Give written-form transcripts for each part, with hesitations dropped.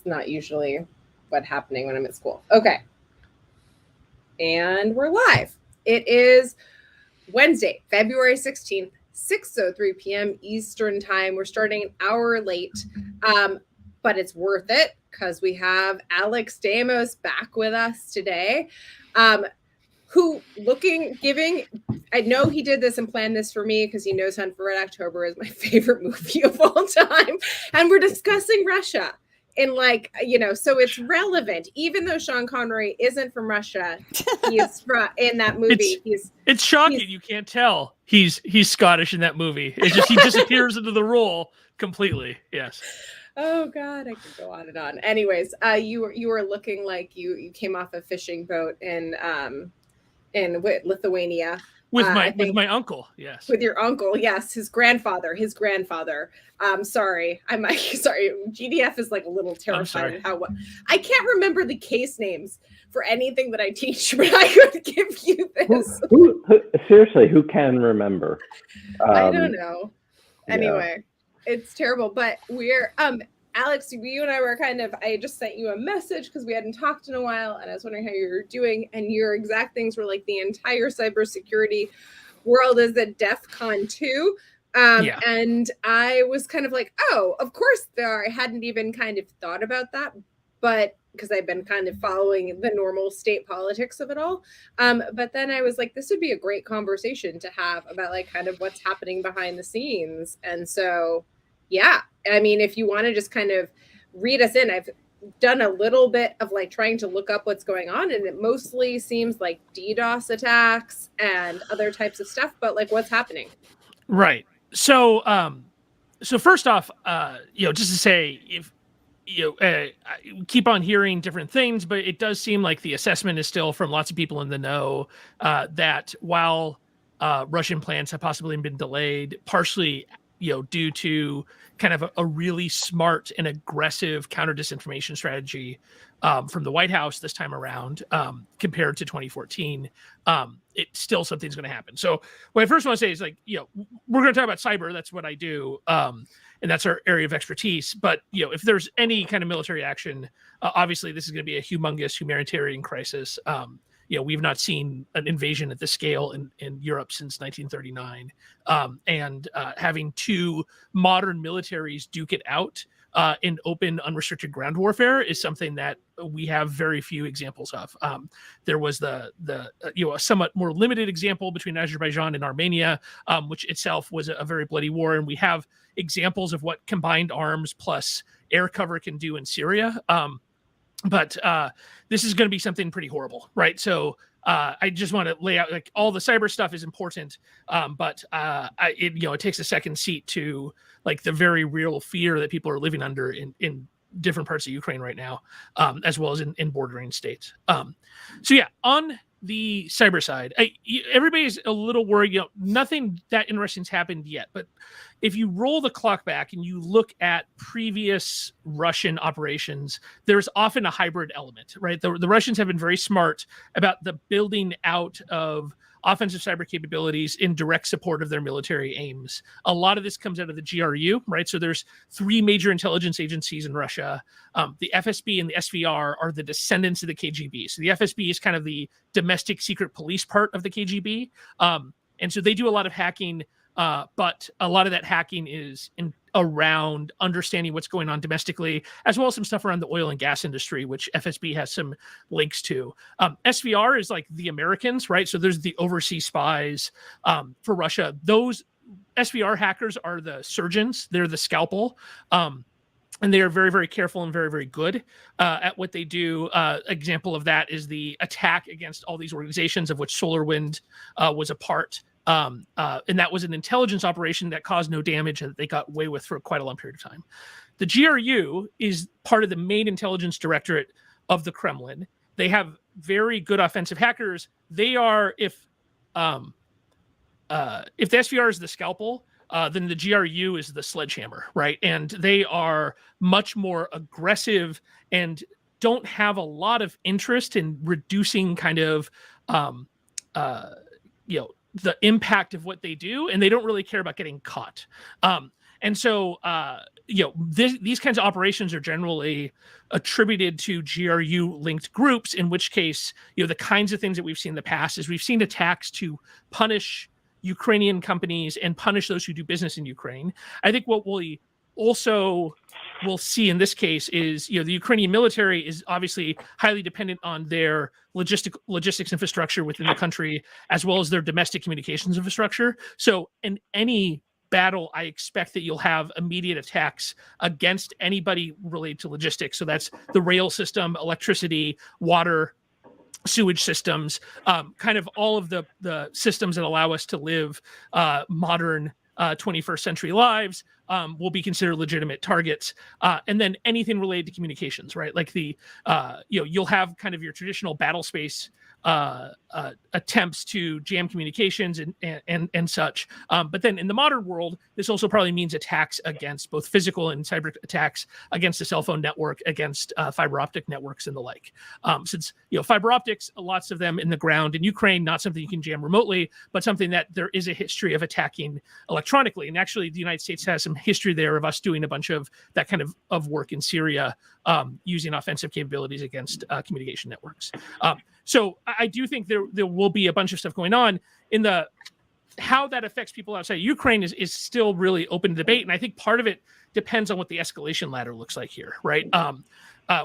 It's not usually what's happening when I'm at school. Okay. And we're live. It is Wednesday, February 16th, 6:03 p.m. Eastern Time. We're starting an hour late, but it's worth it because we have Alex Stamos back with us today, I know he did this and planned this for me because he knows Hunt for Red October is my favorite movie of all time. And we're discussing Russia. And so it's relevant, even though Sean Connery isn't from Russia. He's in that movie. It's shocking you can't tell he's Scottish in that movie. It's just he disappears into the role completely. Yes. Oh God, I could go on and on. Anyways, you were looking like you came off a fishing boat in Lithuania. With my uncle, yes. With your uncle, yes. His grandfather. Sorry. Sorry. GDF is like a little terrifying. I can't remember the case names for anything that I teach, but I could give you this. Seriously, who can remember? I don't know. Anyway, it's terrible. But we're Alex, you and I were I just sent you a message because we hadn't talked in a while, and I was wondering how you were doing, and your exact things were like the entire cybersecurity world is at DEFCON 2. And I was kind of like, oh, of course I hadn't even kind of thought about that, but because I've been kind of following the normal state politics of it all. But then I was like, this would be a great conversation to have about like kind of what's happening behind the scenes. And so, yeah, I mean, if you want to just kind of read us in, I've done a little bit of like trying to look up what's going on, and it mostly seems like DDoS attacks and other types of stuff, but like what's happening? Right. So, first off, just to say, if keep on hearing different things, but it does seem like the assessment is still from lots of people in the know that while Russian plans have possibly been delayed, partially due to kind of a really smart and aggressive counter disinformation strategy from the White House this time around, compared to 2014, it's still something's going to happen. So what I first want to say is we're going to talk about cyber. That's what I do. And that's our area of expertise. But, if there's any kind of military action, obviously this is going to be a humongous humanitarian crisis. We've not seen an invasion at this scale in Europe since 1939. And having two modern militaries duke it out in open, unrestricted ground warfare is something that we have very few examples of. There was a somewhat more limited example between Azerbaijan and Armenia, which itself was a very bloody war. And we have examples of what combined arms plus air cover can do in Syria. But this is going to be something pretty horrible, right? So I just want to lay out like all the cyber stuff is important, but it takes a second seat to like the very real fear that people are living under in different parts of Ukraine right now, as well as in bordering states. So yeah, on the cyber side, everybody's a little worried. Nothing that interesting's happened yet, but if you roll the clock back and you look at previous Russian operations, there's often a hybrid element, right? The Russians have been very smart about the building out of offensive cyber capabilities in direct support of their military aims. A lot of this comes out of the GRU, right? So there's three major intelligence agencies in Russia. The FSB and the SVR are the descendants of the KGB. So the FSB is kind of the domestic secret police part of the KGB. And so they do a lot of hacking, but a lot of that hacking is around understanding what's going on domestically, as well as some stuff around the oil and gas industry, which FSB has some links to. SVR is like the Americans, right? So there's the overseas spies for Russia. Those SVR hackers are the surgeons. They're the scalpel. And they are very, very careful and very, very good at what they do. Example of that is the attack against all these organizations, of which SolarWind was a part. And that was an intelligence operation that caused no damage and that they got away with for quite a long period of time. The GRU is part of the main intelligence directorate of the Kremlin. They have very good offensive hackers. They are, if the SVR is the scalpel, then the GRU is the sledgehammer, right? And they are much more aggressive and don't have a lot of interest in reducing kind of, the impact of what they do, and they don't really care about getting caught. And so, these kinds of operations are generally attributed to GRU-linked groups, in which case, the kinds of things that we've seen in the past is we've seen attacks to punish Ukrainian companies and punish those who do business in Ukraine. I think what we also will see in this case is, the Ukrainian military is obviously highly dependent on their logistics infrastructure within the country, as well as their domestic communications infrastructure. So in any battle, I expect that you'll have immediate attacks against anybody related to logistics. So that's the rail system, electricity, water, sewage systems, kind of all of the systems that allow us to live modern 21st century lives will be considered legitimate targets. And then anything related to communications, right? Like you'll have kind of your traditional battle space attempts to jam communications and such. But then in the modern world, this also probably means attacks against both physical and cyber attacks against the cell phone network, against fiber optic networks and the like. Since fiber optics, lots of them in the ground in Ukraine, not something you can jam remotely, but something that there is a history of attacking electronically. And actually, the United States has some history there of us doing a bunch of that kind of work in Syria, using offensive capabilities against communication networks. So I do think there will be a bunch of stuff going on. In the how that affects people outside Ukraine is still really open to debate, and I think part of it depends on what the escalation ladder looks like here, right?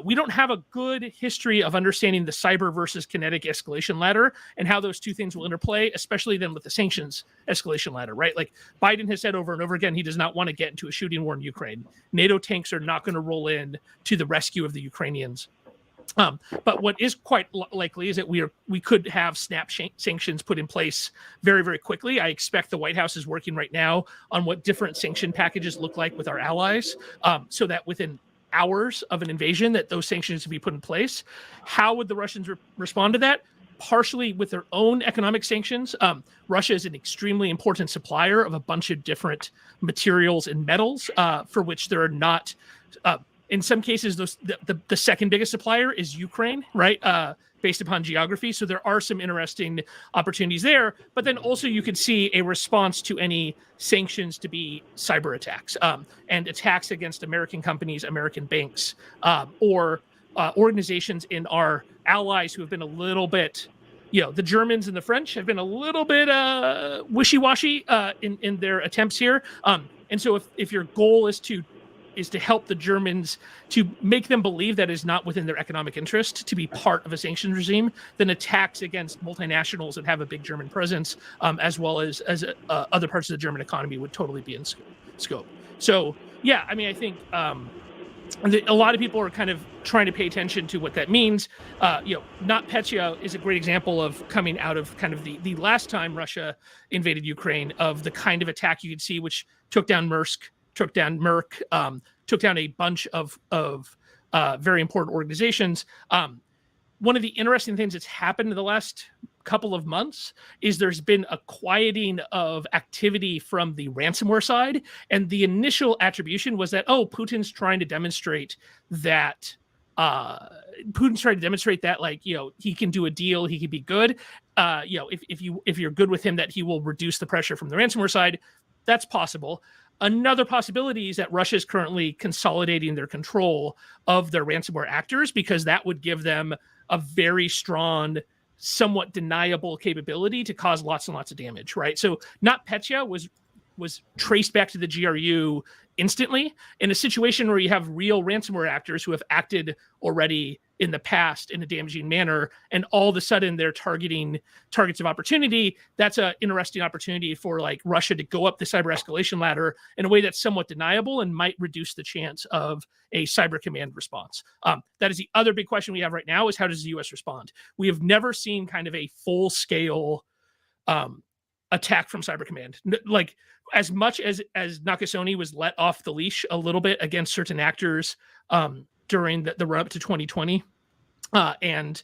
We don't have a good history of understanding the cyber versus kinetic escalation ladder and how those two things will interplay, especially then with the sanctions escalation ladder, right? Like Biden has said over and over again, he does not want to get into a shooting war in Ukraine. NATO tanks are not going to roll in to the rescue of the Ukrainians. But what is quite likely is that we could have snap sanctions put in place very, very quickly. I expect the White House is working right now on what different sanction packages look like with our allies, so that within hours of an invasion that those sanctions would be put in place. How would the Russians respond to that? Partially with their own economic sanctions. Russia is an extremely important supplier of a bunch of different materials and metals, for which there are not... in some cases, the second biggest supplier is Ukraine, right? Based upon geography. So there are some interesting opportunities there. But then also you could see a response to any sanctions to be cyber attacks, and attacks against American companies, American banks, or organizations in our allies who have been a little bit, the Germans and the French have been a little bit wishy-washy in their attempts here. And so if your goal is to help the Germans, to make them believe that is not within their economic interest to be part of a sanctions regime, then attacks against multinationals that have a big German presence, as well as other parts of the German economy, would totally be in scope. So, yeah, I mean, I think a lot of people are kind of trying to pay attention to what that means. NotPetya is a great example of coming out of kind of the last time Russia invaded Ukraine, of the kind of attack you could see, which took down Merck, took down a bunch of very important organizations. One of the interesting things that's happened in the last couple of months is there's been a quieting of activity from the ransomware side. And the initial attribution was that, Putin's trying to demonstrate that like, he can do a deal, he can be good. If you're good with him, that he will reduce the pressure from the ransomware side. That's possible. Another possibility is that Russia is currently consolidating their control of their ransomware actors, because that would give them a very strong, somewhat deniable capability to cause lots and lots of damage, right? So NotPetya was traced back to the GRU instantly in a situation where you have real ransomware actors who have acted already in the past in a damaging manner, and all of a sudden they're targeting targets of opportunity. That's an interesting opportunity for like Russia to go up the cyber escalation ladder in a way that's somewhat deniable and might reduce the chance of a cyber command response. That is the other big question we have right now, is how does the US respond? We have never seen kind of a full scale attack from cyber command. Like, as much as Nakasone was let off the leash a little bit against certain actors during the run up to 2020 in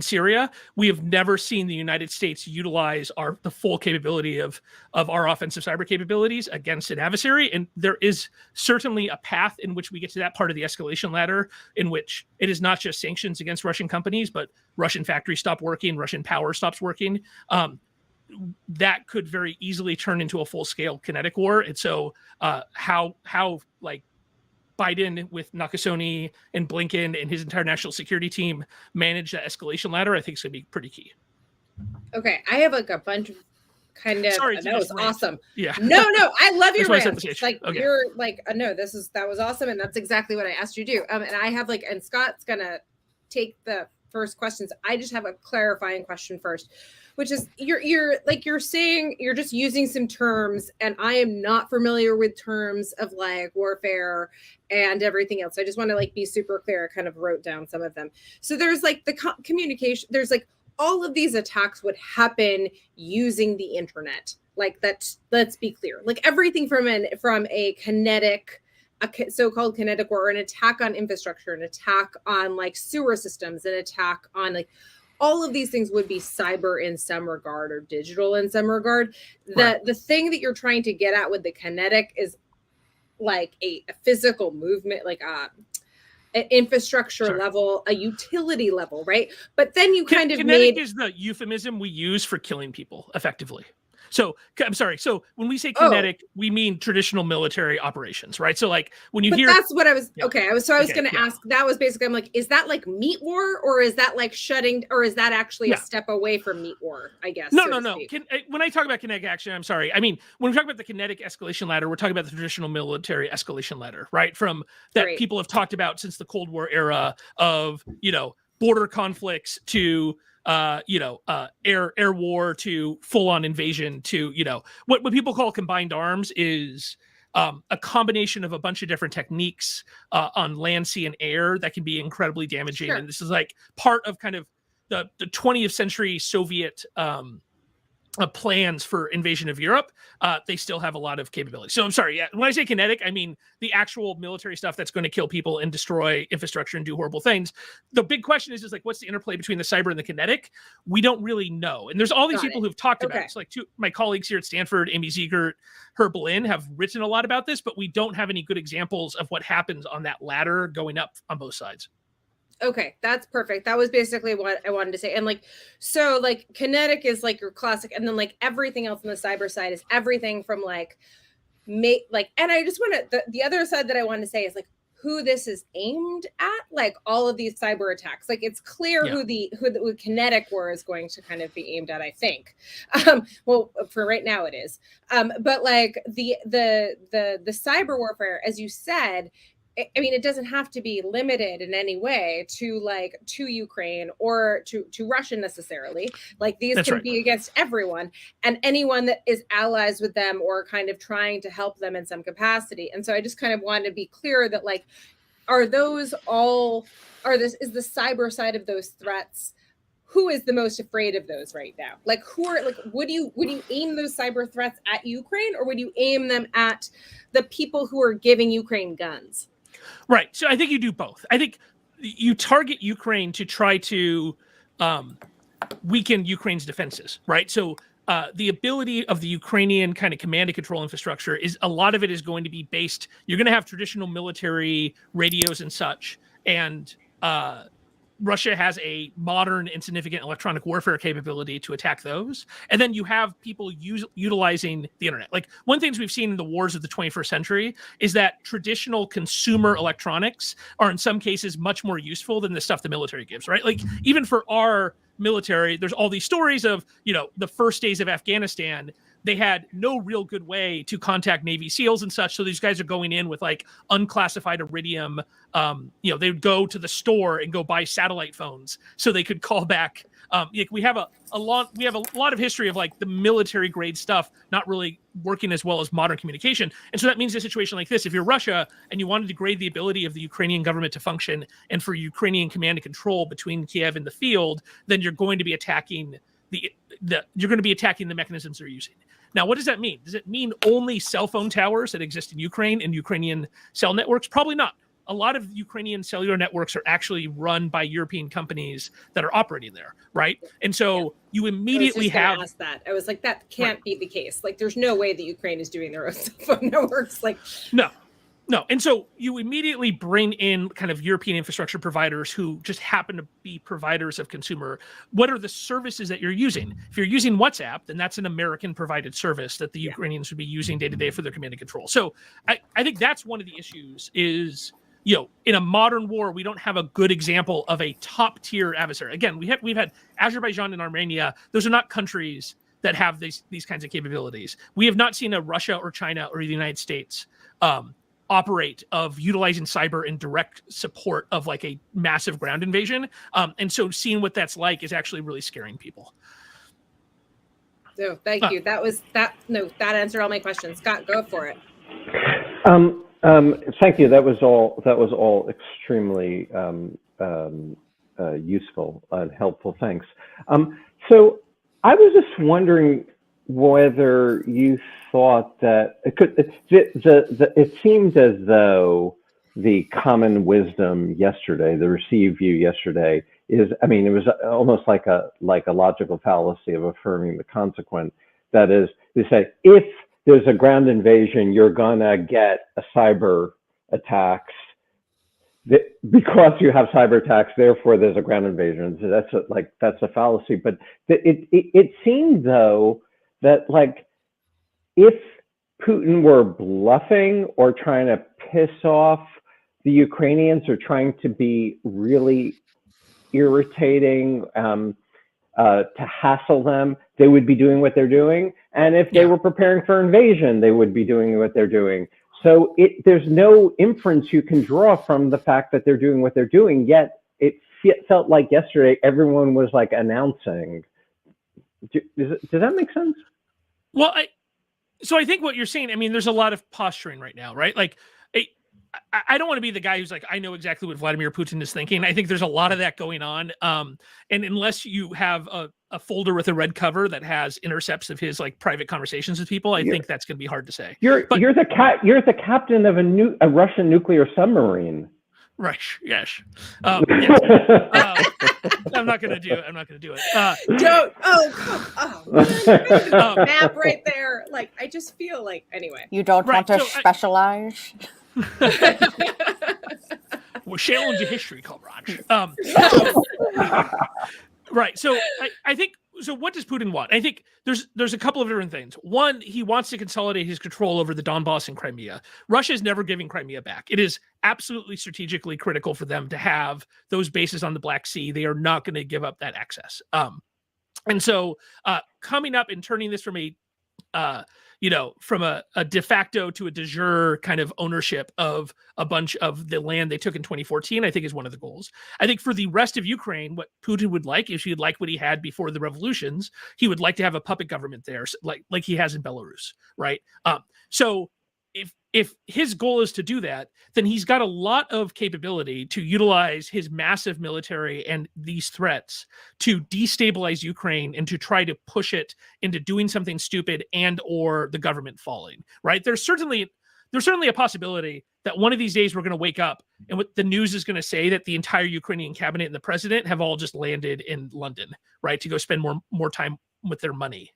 Syria, we have never seen the United States utilize the full capability of our offensive cyber capabilities against an adversary. And there is certainly a path in which we get to that part of the escalation ladder, in which it is not just sanctions against Russian companies, but Russian factories stop working, Russian power stops working. that could very easily turn into a full-scale kinetic war. And so how like Biden with Nakasone and Blinken and his entire national security team manage that escalation ladder, I think is going to be pretty key. Okay, I have like a bunch of kind of. Sorry, that was awesome. Yeah. No, I love your rant. Like okay. You're like, no, that was awesome, and that's exactly what I asked you to do. And I have like, and Scott's gonna take the first questions. I just have a clarifying question first, which is you're saying you're just using some terms, and I am not familiar with terms of like warfare and everything else. I just want to like be super clear. I kind of wrote down some of them. So there's like the communication. There's like all of these attacks would happen using the internet. Like that. Let's be clear. Like everything from a kinetic. A so-called kinetic war, an attack on infrastructure, an attack on like sewer systems, an attack on like all of these things would be cyber in some regard or digital in some regard. The thing that you're trying to get at with the kinetic is like a physical movement, like an infrastructure level, a utility level, right? But then you kind of kinetic is the euphemism we use for killing people effectively. So I'm sorry. So when we say kinetic, we mean traditional military operations, right? So like when you hear, that's what I was. Yeah. Okay, I was going to ask. That was basically. I'm like, is that like meat war, or is that like shutting, or is that actually a step away from meat war? I guess. No. When I talk about kinetic action, I'm sorry. I mean, when we talk about the kinetic escalation ladder, we're talking about the traditional military escalation ladder, right? From that people have talked about since the Cold War era of border conflicts to air war to full on invasion to, what people call combined arms is a combination of a bunch of different techniques on land, sea, and air that can be incredibly damaging. Sure. And this is like part of kind of the 20th century Soviet plans for invasion of Europe. They still have a lot of capability. So I'm sorry. Yeah, when I say kinetic, I mean the actual military stuff that's going to kill people and destroy infrastructure and do horrible things. The big question is like, what's the interplay between the cyber and the kinetic? We don't really know. And there's all these people who've talked about it. So like my colleagues here at Stanford, Amy Ziegert, Herb Lynn, have written a lot about this, but we don't have any good examples of what happens on that ladder going up on both sides. Okay, that's perfect. That was basically what I wanted to say. And like, so like kinetic is like your classic, and then like everything else on the cyber side is everything from like and I just want to, the other side that I want to say is like who this is aimed at, like all of these cyber attacks. Like it's clear who the kinetic war is going to kind of be aimed at, I think. Well, for right now it is. But like the cyber warfare, as you said, I mean, it doesn't have to be limited in any way to Ukraine or to Russia necessarily. Like these can be against everyone and anyone that is allies with them or kind of trying to help them in some capacity. And so I just kind of wanted to be clear that like, is the cyber side of those threats? Who is the most afraid of those right now? Like would you aim those cyber threats at Ukraine, or would you aim them at the people who are giving Ukraine guns? Right. So I think you do both. I think you target Ukraine to try to weaken Ukraine's defenses, right? So the ability of the Ukrainian kind of command and control infrastructure is a lot of it is going to be based. You're going to have traditional military radios and such, and Russia has a modern and significant electronic warfare capability to attack those. And then you have people utilizing the internet. Like one thing we've seen in the wars of the 21st century is that traditional consumer electronics are in some cases much more useful than the stuff the military gives, right? Like even for our military, there's all these stories of, the first days of Afghanistan, they had no real good way to contact Navy SEALs and such. So these guys are going in with like unclassified iridium. They would go to the store and go buy satellite phones so they could call back. We have a lot of history of like the military grade stuff not really working as well as modern communication. And so that means a situation like this, if you're Russia and you want to degrade the ability of the Ukrainian government to function and for Ukrainian command and control between Kiev and the field, then you're going to be attacking the mechanisms they're using. Now, what does that mean? Does it mean only cell phone towers that exist in Ukraine and Ukrainian cell networks? Probably not. A lot of Ukrainian cellular networks are actually run by European companies that are operating there, right? And so you immediately have asked that. I was like, that can't be the case. Like, there's no way that Ukraine is doing their own cell phone networks. Like, no. No. And so you immediately bring in kind of European infrastructure providers who just happen to be providers of consumer. What are the services that you're using? If you're using WhatsApp, then that's an American provided service that the Ukrainians would be using day to day for their command and control. So I think that's one of the issues is, in a modern war, we don't have a good example of a top tier adversary. Again, we've had Azerbaijan and Armenia. Those are not countries that have these kinds of capabilities. We have not seen a Russia or China or the United States operate of utilizing cyber in direct support of like a massive ground invasion. And so seeing what that's like is actually really scaring people. So thank you. That answered all my questions. Scott, go for it. Thank you. That was all extremely useful and helpful. Thanks. So I was just wondering whether you thought that it seemed as though the common wisdom yesterday, the received view yesterday, it was almost like a logical fallacy of affirming the consequent. That is, they say, if there's a ground invasion, you're gonna get a cyber attacks. Because you have cyber attacks, therefore there's a ground invasion. So that's a fallacy. But it seemed though that like if Putin were bluffing or trying to piss off the Ukrainians or trying to be really irritating to hassle them, they would be doing what they're doing. And if they were preparing for invasion, they would be doing what they're doing. So there's no inference you can draw from the fact that they're doing what they're doing, yet it felt like yesterday everyone was like announcing. Does that make sense? Well, I think what you're saying, there's a lot of posturing right now, right? Like, I don't want to be the guy who's like, I know exactly what Vladimir Putin is thinking. I think there's a lot of that going on. And unless you have a folder with a red cover that has intercepts of his like private conversations with people, I think that's going to be hard to say. You're the captain of a Russian nuclear submarine. Right. Yes. Yes. I'm not going to do it. Don't. Oh, map right there. Like, I just feel like, anyway. You don't want to specialize? We're sharing the history, comrade. Right. So I think, so what does Putin want? I think there's a couple of different things. One, he wants to consolidate his control over the Donbass and Crimea. Russia is never giving Crimea back. It is absolutely strategically critical for them to have those bases on the Black Sea. They are not going to give up that access. And so coming up and turning this from from a de facto to a de jure kind of ownership of a bunch of the land they took in 2014, I think is one of the goals. I think for the rest of Ukraine, what Putin would like is he'd like what he had before the revolutions. He would like to have a puppet government there, like he has in Belarus, right? So if his goal is to do that, then he's got a lot of capability to utilize his massive military and these threats to destabilize Ukraine and to try to push it into doing something stupid and or the government falling, right? There's certainly a possibility that one of these days we're going to wake up and what the news is going to say that the entire Ukrainian cabinet and the president have all just landed in London, right, to go spend more time with their money.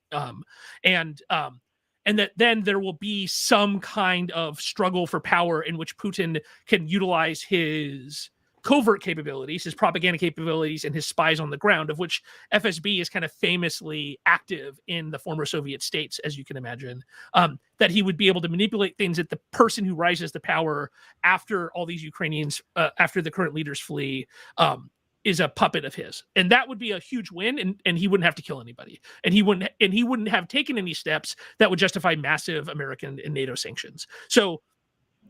And that then there will be some kind of struggle for power in which Putin can utilize his covert capabilities, his propaganda capabilities, and his spies on the ground, of which FSB is kind of famously active in the former Soviet states, as you can imagine, that he would be able to manipulate things that the person who rises to power after all these Ukrainians, after the current leaders flee, is a puppet of his. And that would be a huge win, and he wouldn't have to kill anybody. And he wouldn't have taken any steps that would justify massive American and NATO sanctions. So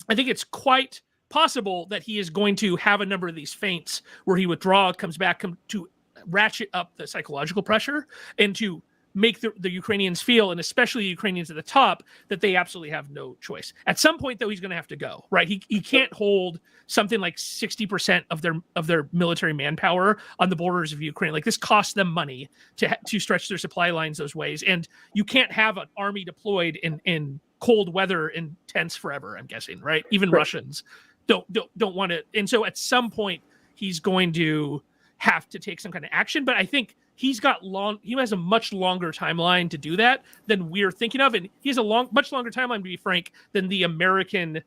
I think it's quite possible that he is going to have a number of these feints where he withdraws, comes back to ratchet up the psychological pressure and to make the Ukrainians feel, and especially the Ukrainians at the top, that they absolutely have no choice. At some point, though, he's going to have to go, right? He can't hold something like 60% of their military manpower on the borders of Ukraine. Like, this costs them money to stretch their supply lines those ways, and you can't have an army deployed in cold weather in tents forever, I'm guessing, right? Even right. Russians don't want to. And so at some point, he's going to have to take some kind of action. But I think he has a much longer timeline to do that than we're thinking of. And he has a much longer timeline, to be frank, than the American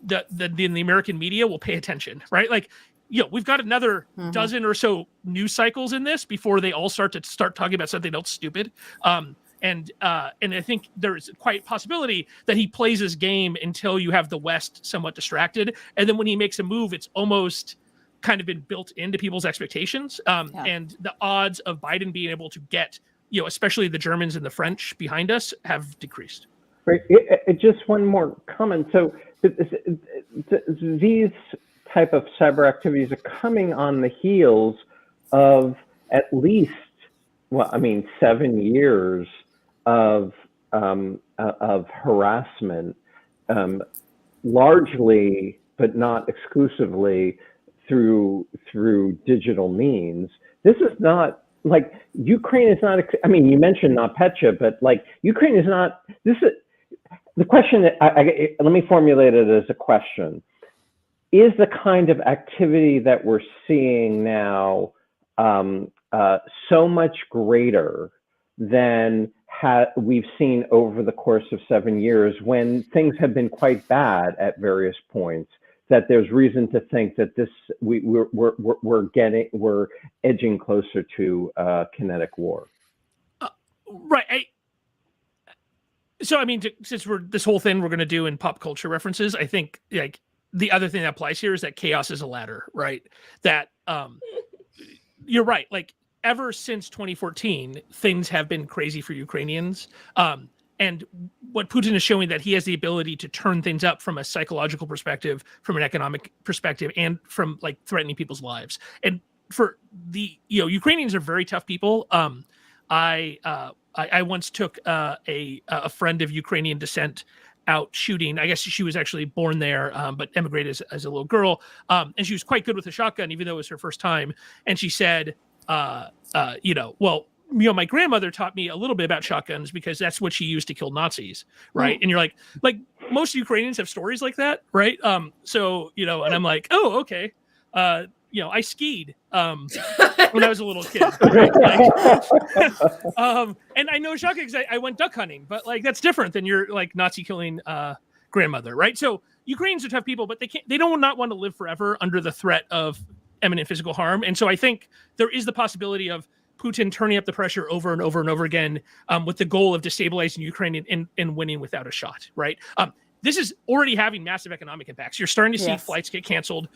the American media will pay attention, right? Like, we've got another dozen or so news cycles in this before they all start talking about something else stupid. And I think there's quite a possibility that he plays his game until you have the West somewhat distracted, and then when he makes a move, it's almost kind of been built into people's expectations. And the odds of Biden being able to get, especially the Germans and the French behind us, have decreased. Right. Just one more comment. So these type of cyber activities are coming on the heels of at least, 7 years of harassment, largely but not exclusively through digital means. This is not like Ukraine is not. You mentioned NotPetya, but like Ukraine is not. This is the question. Let me formulate it as a question. Is the kind of activity that we're seeing now so much greater than we've seen over the course of 7 years, when things have been quite bad at various points, that there's reason to think that we're edging closer to kinetic war? Right. Since this whole thing we're going to do in pop culture references, I think like the other thing that applies here is that chaos is a ladder, right? That you're right. Like, ever since 2014, things have been crazy for Ukrainians. And what Putin is showing, that he has the ability to turn things up from a psychological perspective, from an economic perspective, and from like threatening people's lives. And for the, Ukrainians are very tough people. I once took a friend of Ukrainian descent out shooting. I guess she was actually born there, but emigrated as a little girl. And she was quite good with a shotgun, even though it was her first time. And she said, my grandmother taught me a little bit about shotguns because that's what she used to kill Nazis, right? And you're like most Ukrainians have stories like that, right? And I'm like, oh, okay. I skied when I was a little kid, right? And I know shotgun because I went duck hunting, but like that's different than your like Nazi killing grandmother, right? So Ukrainians are tough people, but they don't not want to live forever under the threat of imminent physical harm. And so I think there is the possibility of Putin turning up the pressure over and over and over again with the goal of destabilizing Ukraine and winning without a shot, right? This is already having massive economic impacts. You're starting to see flights get canceled.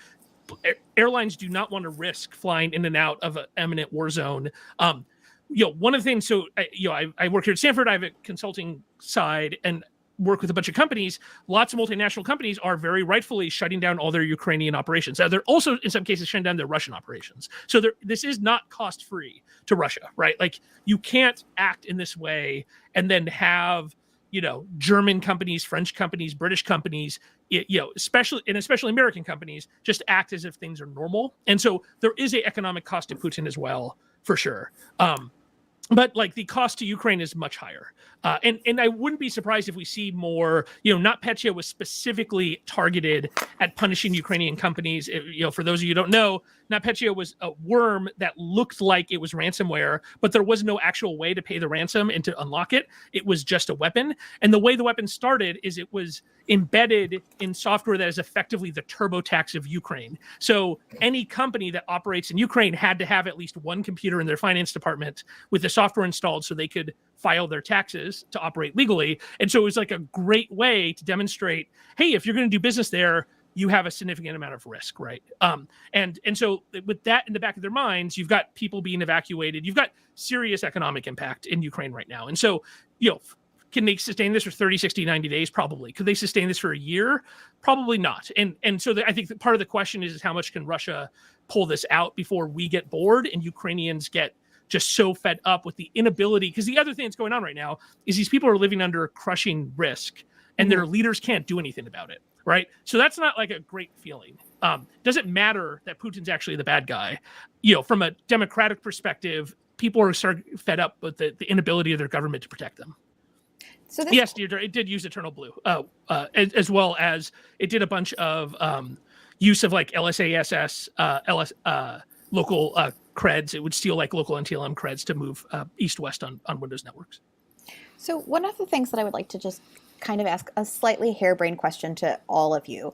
Airlines do not want to risk flying in and out of an imminent war zone. One of the things, I work here at Stanford. I have a consulting side and work with a bunch of companies. Lots of multinational companies are very rightfully shutting down all their Ukrainian operations. They're also, in some cases, shutting down their Russian operations. So this is not cost-free to Russia, right? Like, you can't act in this way and then have, German companies, French companies, British companies, especially American companies, just act as if things are normal. And so there is an economic cost to Putin as well, for sure. But like the cost to Ukraine is much higher. And I wouldn't be surprised if we see more, NotPetya was specifically targeted at punishing Ukrainian companies. For those of you who don't know, NotPetya was a worm that looked like it was ransomware, but there was no actual way to pay the ransom and to unlock it. It was just a weapon. And the way the weapon started is it was embedded in software that is effectively the TurboTax of Ukraine. So any company that operates in Ukraine had to have at least one computer in their finance department with the software installed so they could file their taxes to operate legally. And so it was like a great way to demonstrate, hey, if you're going to do business there, you have a significant amount of risk, right? And so with that in the back of their minds, you've got people being evacuated. You've got serious economic impact in Ukraine right now. And so, can they sustain this for 30, 60, 90 days? Probably. Could they sustain this for a year? Probably not. And so I think that part of the question is how much can Russia pull this out before we get bored and Ukrainians get just so fed up with the inability. Because the other thing that's going on right now is these people are living under crushing risk and their leaders can't do anything about it, right? So that's not like a great feeling. Doesn't matter that Putin's actually the bad guy. From a democratic perspective, people are fed up with the inability of their government to protect them. So yes, Deirdre, it did use Eternal Blue, as well as it did a bunch of use of like LSASS, local creds. It would steal like local NTLM creds to move east-west on Windows networks. So one of the things that I would like to just kind of ask a slightly harebrained question to all of you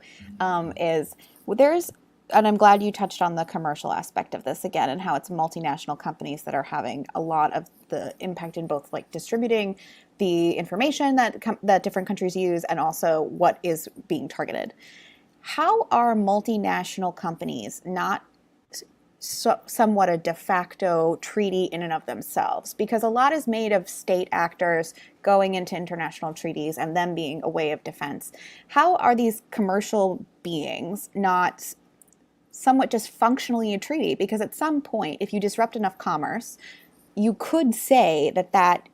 is there's, and I'm glad you touched on the commercial aspect of this again and how it's multinational companies that are having a lot of the impact in both like distributing the information that different countries use and also what is being targeted. How are multinational companies not somewhat a de facto treaty in and of themselves? Because a lot is made of state actors going into international treaties and them being a way of defense. How are these commercial beings not somewhat just functionally a treaty? Because at some point, if you disrupt enough commerce, you could say that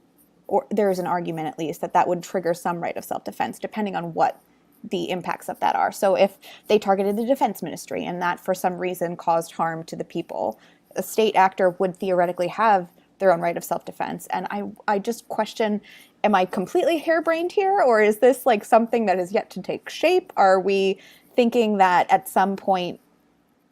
or there's an argument at least that would trigger some right of self-defense, depending on what the impacts of that are. So if they targeted the defense ministry and that for some reason caused harm to the people, a state actor would theoretically have their own right of self-defense. And I just question, am I completely harebrained here? Or is this like something that is yet to take shape? Are we thinking that at some point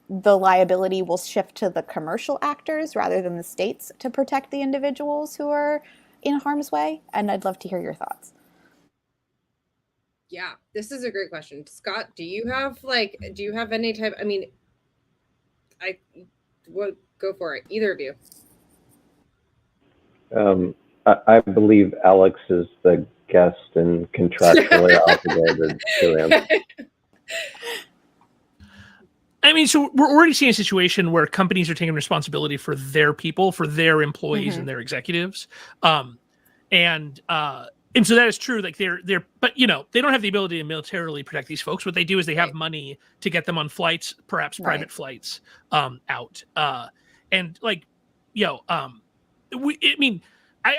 the liability will shift to the commercial actors rather than the states to protect the individuals who are in harm's way? And I'd love to hear your thoughts. Yeah, this is a great question. Scott, do you have any type, go for it. Either of you. I believe Alex is the guest and contractually obligated to answer. I mean, so we're already seeing a situation where companies are taking responsibility for their people, for their employees and their executives. And so that is true. Like but they don't have the ability to militarily protect these folks. What they do is they have money to get them on flights, perhaps private flights, out. And like, I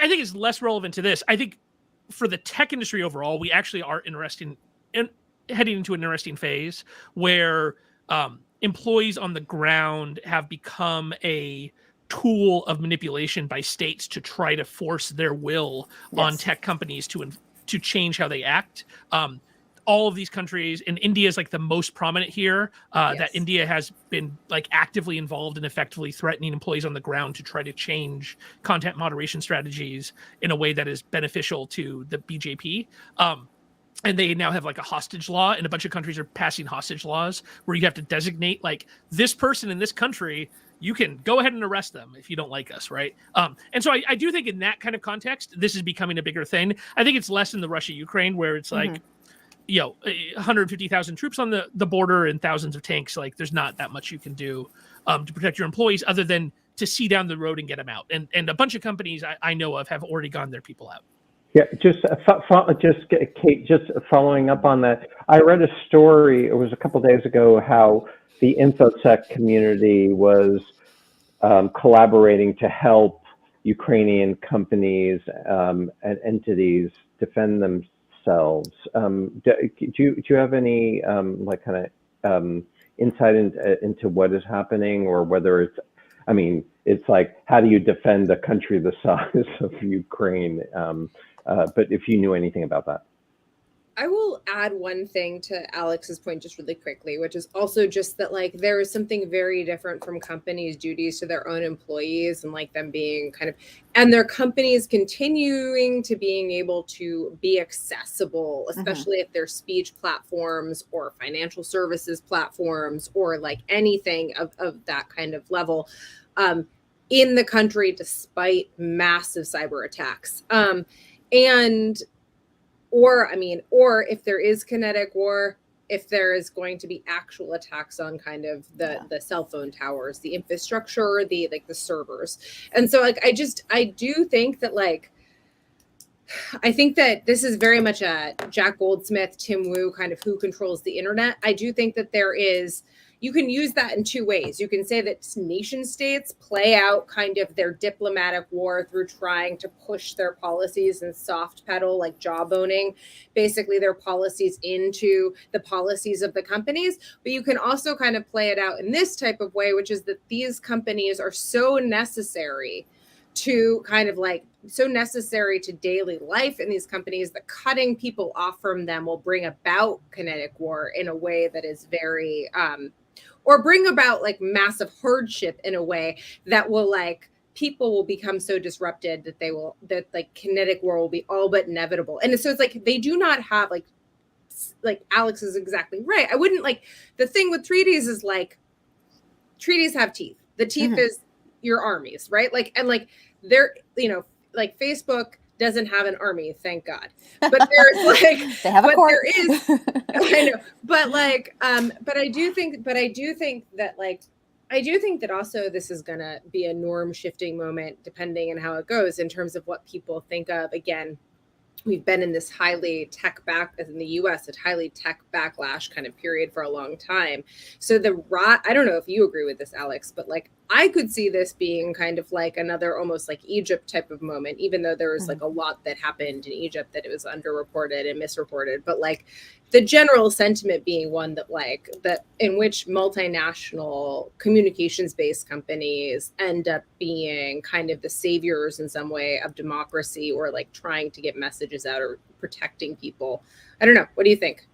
think it's less relevant to this. I think for the tech industry overall, we actually are heading into an interesting phase where employees on the ground have become a tool of manipulation by states to try to force their will on tech companies to change how they act. All of these countries, and India is like the most prominent here, that India has been like actively involved in effectively threatening employees on the ground to try to change content moderation strategies in a way that is beneficial to the BJP. And they now have like a hostage law, and a bunch of countries are passing hostage laws where you have to designate like this person in this country. You can go ahead and arrest them if you don't like us, right? And so I do think in that kind of context, this is becoming a bigger thing. I think it's less in the Russia-Ukraine where it's like, 150,000 troops on the border and thousands of tanks. Like there's not that much you can do to protect your employees other than to see down the road and get them out. And a bunch of companies I know of have already gone their people out. Yeah, Kate, just following up on that, I read a story, it was a couple of days ago, how the InfoSec community was collaborating to help Ukrainian companies and entities defend themselves. Do you have any insight into what is happening, or whether it's like, how do you defend a country the size of Ukraine? But if you knew anything about that. I will add one thing to Alex's point just really quickly, which is also just that like there is something very different from companies' duties to their own employees and like them being and their companies continuing to being able to be accessible, especially if they're speech platforms or financial services platforms or like anything of that kind of level in the country despite massive cyber attacks. Or if there is kinetic war, if there is going to be actual attacks on kind of the cell phone towers, the infrastructure, the servers. And so like, I do think that I think that this is very much a Jack Goldsmith, Tim Wu kind of who controls the internet. I do think that you can use that in two ways. You can say that nation states play out kind of their diplomatic war through trying to push their policies and soft pedal, like jawboning, basically their policies into the policies of the companies. But you can also kind of play it out in this type of way, which is that these companies are so necessary to so necessary to daily life in these companies that cutting people off from them will bring about kinetic war in a way that is very or bring about like massive hardship in a way that will like people will become so disrupted that like kinetic war will be all but inevitable. And so it's like they do not have like Alex is exactly right. I wouldn't like the thing with treaties is like treaties have teeth. The teeth is your armies, right? Like and like they're like Facebook doesn't have an army, thank God. But there's like they have a court. There is I know. But like but I do think that also this is going to be a norm shifting moment depending on how it goes in terms of what people think of. Again, we've been in this highly tech in the US, a highly tech backlash kind of period for a long time. So I don't know if you agree with this, Alex, but like I could see this being kind of like another almost like Egypt type of moment, even though there was like a lot that happened in Egypt that it was underreported and misreported. But like the general sentiment being one that in which multinational communications-based companies end up being kind of the saviors in some way of democracy or like trying to get messages out or protecting people. I don't know. What do you think?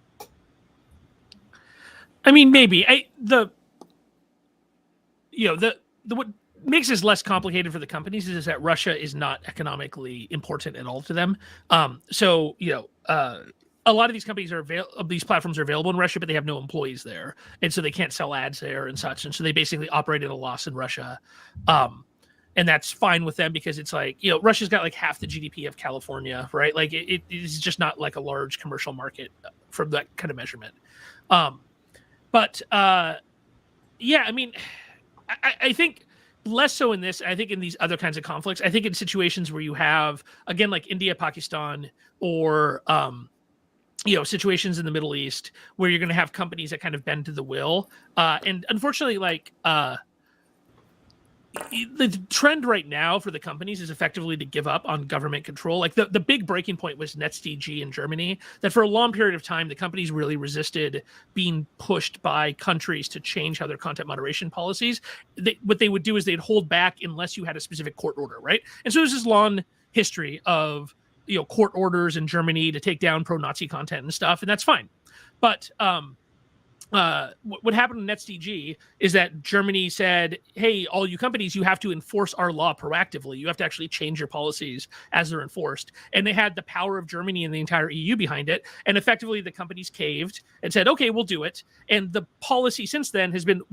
I mean, maybe what makes this less complicated for the companies is that Russia is not economically important at all to them. So a lot of these companies these platforms are available in Russia, but they have no employees there, and so they can't sell ads there and such. And so they basically operate at a loss in Russia, and that's fine with them because it's like Russia's got like half the GDP of California, right? Like it is just not like a large commercial market from that kind of measurement. But yeah, I mean. I think less so in this. I think in these other kinds of conflicts. I think in situations where you have, again, like India, Pakistan, or situations in the Middle East where you're going to have companies that kind of bend to the will. And unfortunately, like the trend right now for the companies is effectively to give up on government control. Like the big breaking point was NetzDG in Germany, that for a long period of time, the companies really resisted being pushed by countries to change how their content moderation policies. What they would do is they'd hold back unless you had a specific court order, right? And so there's this long history of court orders in Germany to take down pro-Nazi content and stuff, and that's fine. But what happened in NetzDG is that Germany said, hey, all you companies, you have to enforce our law proactively. You have to actually change your policies as they're enforced. And they had the power of Germany and the entire EU behind it. And effectively, the companies caved and said, okay, we'll do it. And the policy since then has been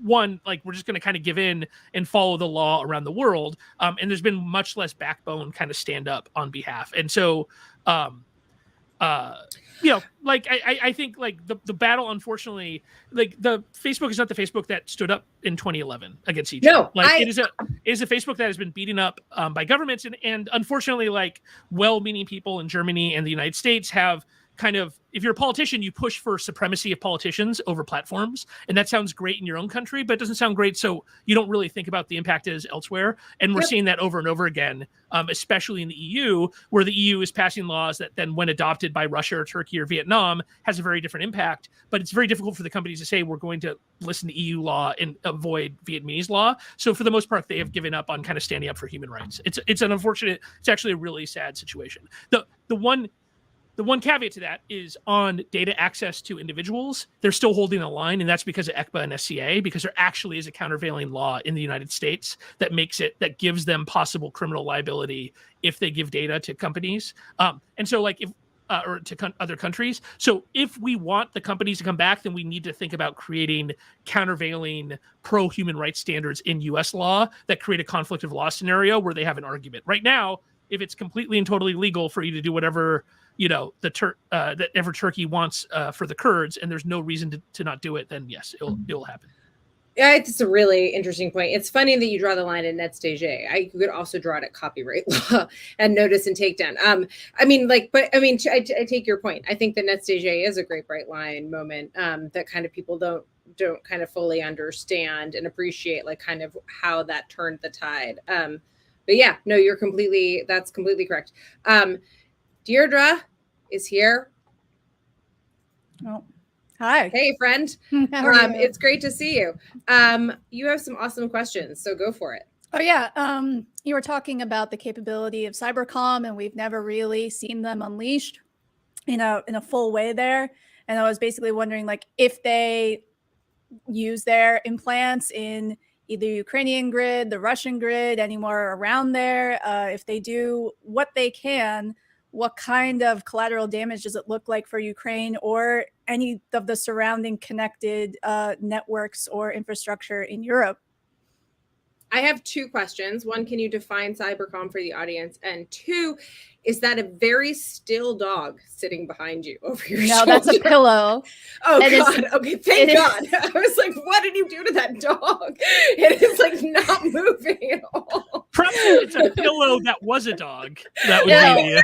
one, like, we're just going to kind of give in and follow the law around the world. And there's been much less backbone kind of stand up on behalf. And so, like I think like the battle, unfortunately, like the Facebook is not the Facebook that stood up in 2011 against each other. Like it is a Facebook that has been beaten up by governments, and unfortunately, like well-meaning people in Germany and the United States have kind of, if you're a politician, you push for supremacy of politicians over platforms, and that sounds great in your own country, but it doesn't sound great, so you don't really think about the impact it is elsewhere. And we're seeing that over and over again, especially in the EU, where the EU is passing laws that then, when adopted by Russia or Turkey or Vietnam, has a very different impact. But it's very difficult for the companies to say, we're going to listen to EU law and avoid Vietnamese law. So for the most part, they have given up on kind of standing up for human rights. It's an unfortunate, it's actually a really sad situation. The one caveat to that is on data access to individuals, they're still holding the line, and that's because of ECPA and SCA, because there actually is a countervailing law in the United States that gives them possible criminal liability if they give data to companies. And so like or to other countries. So if we want the companies to come back, then we need to think about creating countervailing pro-human rights standards in US law that create a conflict of law scenario where they have an argument. Right now, if it's completely and totally legal for you to do whatever that ever Turkey wants for the Kurds, and there's no reason to not do it, then yes, it'll happen. Yeah, it's a really interesting point. It's funny that you draw the line at NetzDG. I could also draw it at copyright law and notice and takedown. I take your point. I think that NetzDG is a great bright line moment that kind of people don't kind of fully understand and appreciate, like kind of how that turned the tide. But yeah, no, that's completely correct. Deirdre is here. Oh, hi. Hey, friend. It's great to see you. You have some awesome questions, so go for it. Oh, yeah. You were talking about the capability of cybercom, and we've never really seen them unleashed in a full way there. And I was basically wondering, like, if they use their implants in either Ukrainian grid, the Russian grid, anywhere around there. If they do what they can, what kind of collateral damage does it look like for Ukraine or any of the surrounding connected networks or infrastructure in Europe? I have two questions. One, can you define cybercom for the audience? And two, is that a very still dog sitting behind you over your shoulder? No, that's a pillow. Oh, God. Okay, thank God. I was like, what did you do to that dog? It is like not moving at all. Probably it's a pillow that was a dog. That would be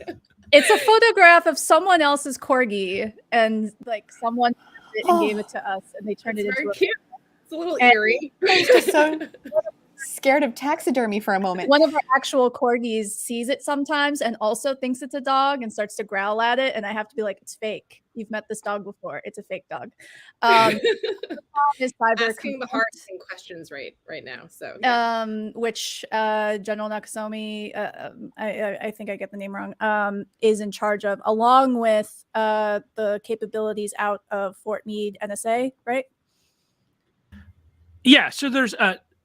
the... It's a photograph of someone else's corgi, and like someone did it and gave it to us, and they turned it into a cute. It's a little eerie. I was just so scared of taxidermy for a moment. One of our actual corgis sees it sometimes and also thinks it's a dog and starts to growl at it, and I have to be like, it's fake. You've met this dog before. It's a fake dog. Is asking the hard-hitting questions right now. So yeah. Which General Nakasomi, I think I get the name wrong, is in charge of, along with the capabilities out of Fort Meade NSA, right? Yeah, so there's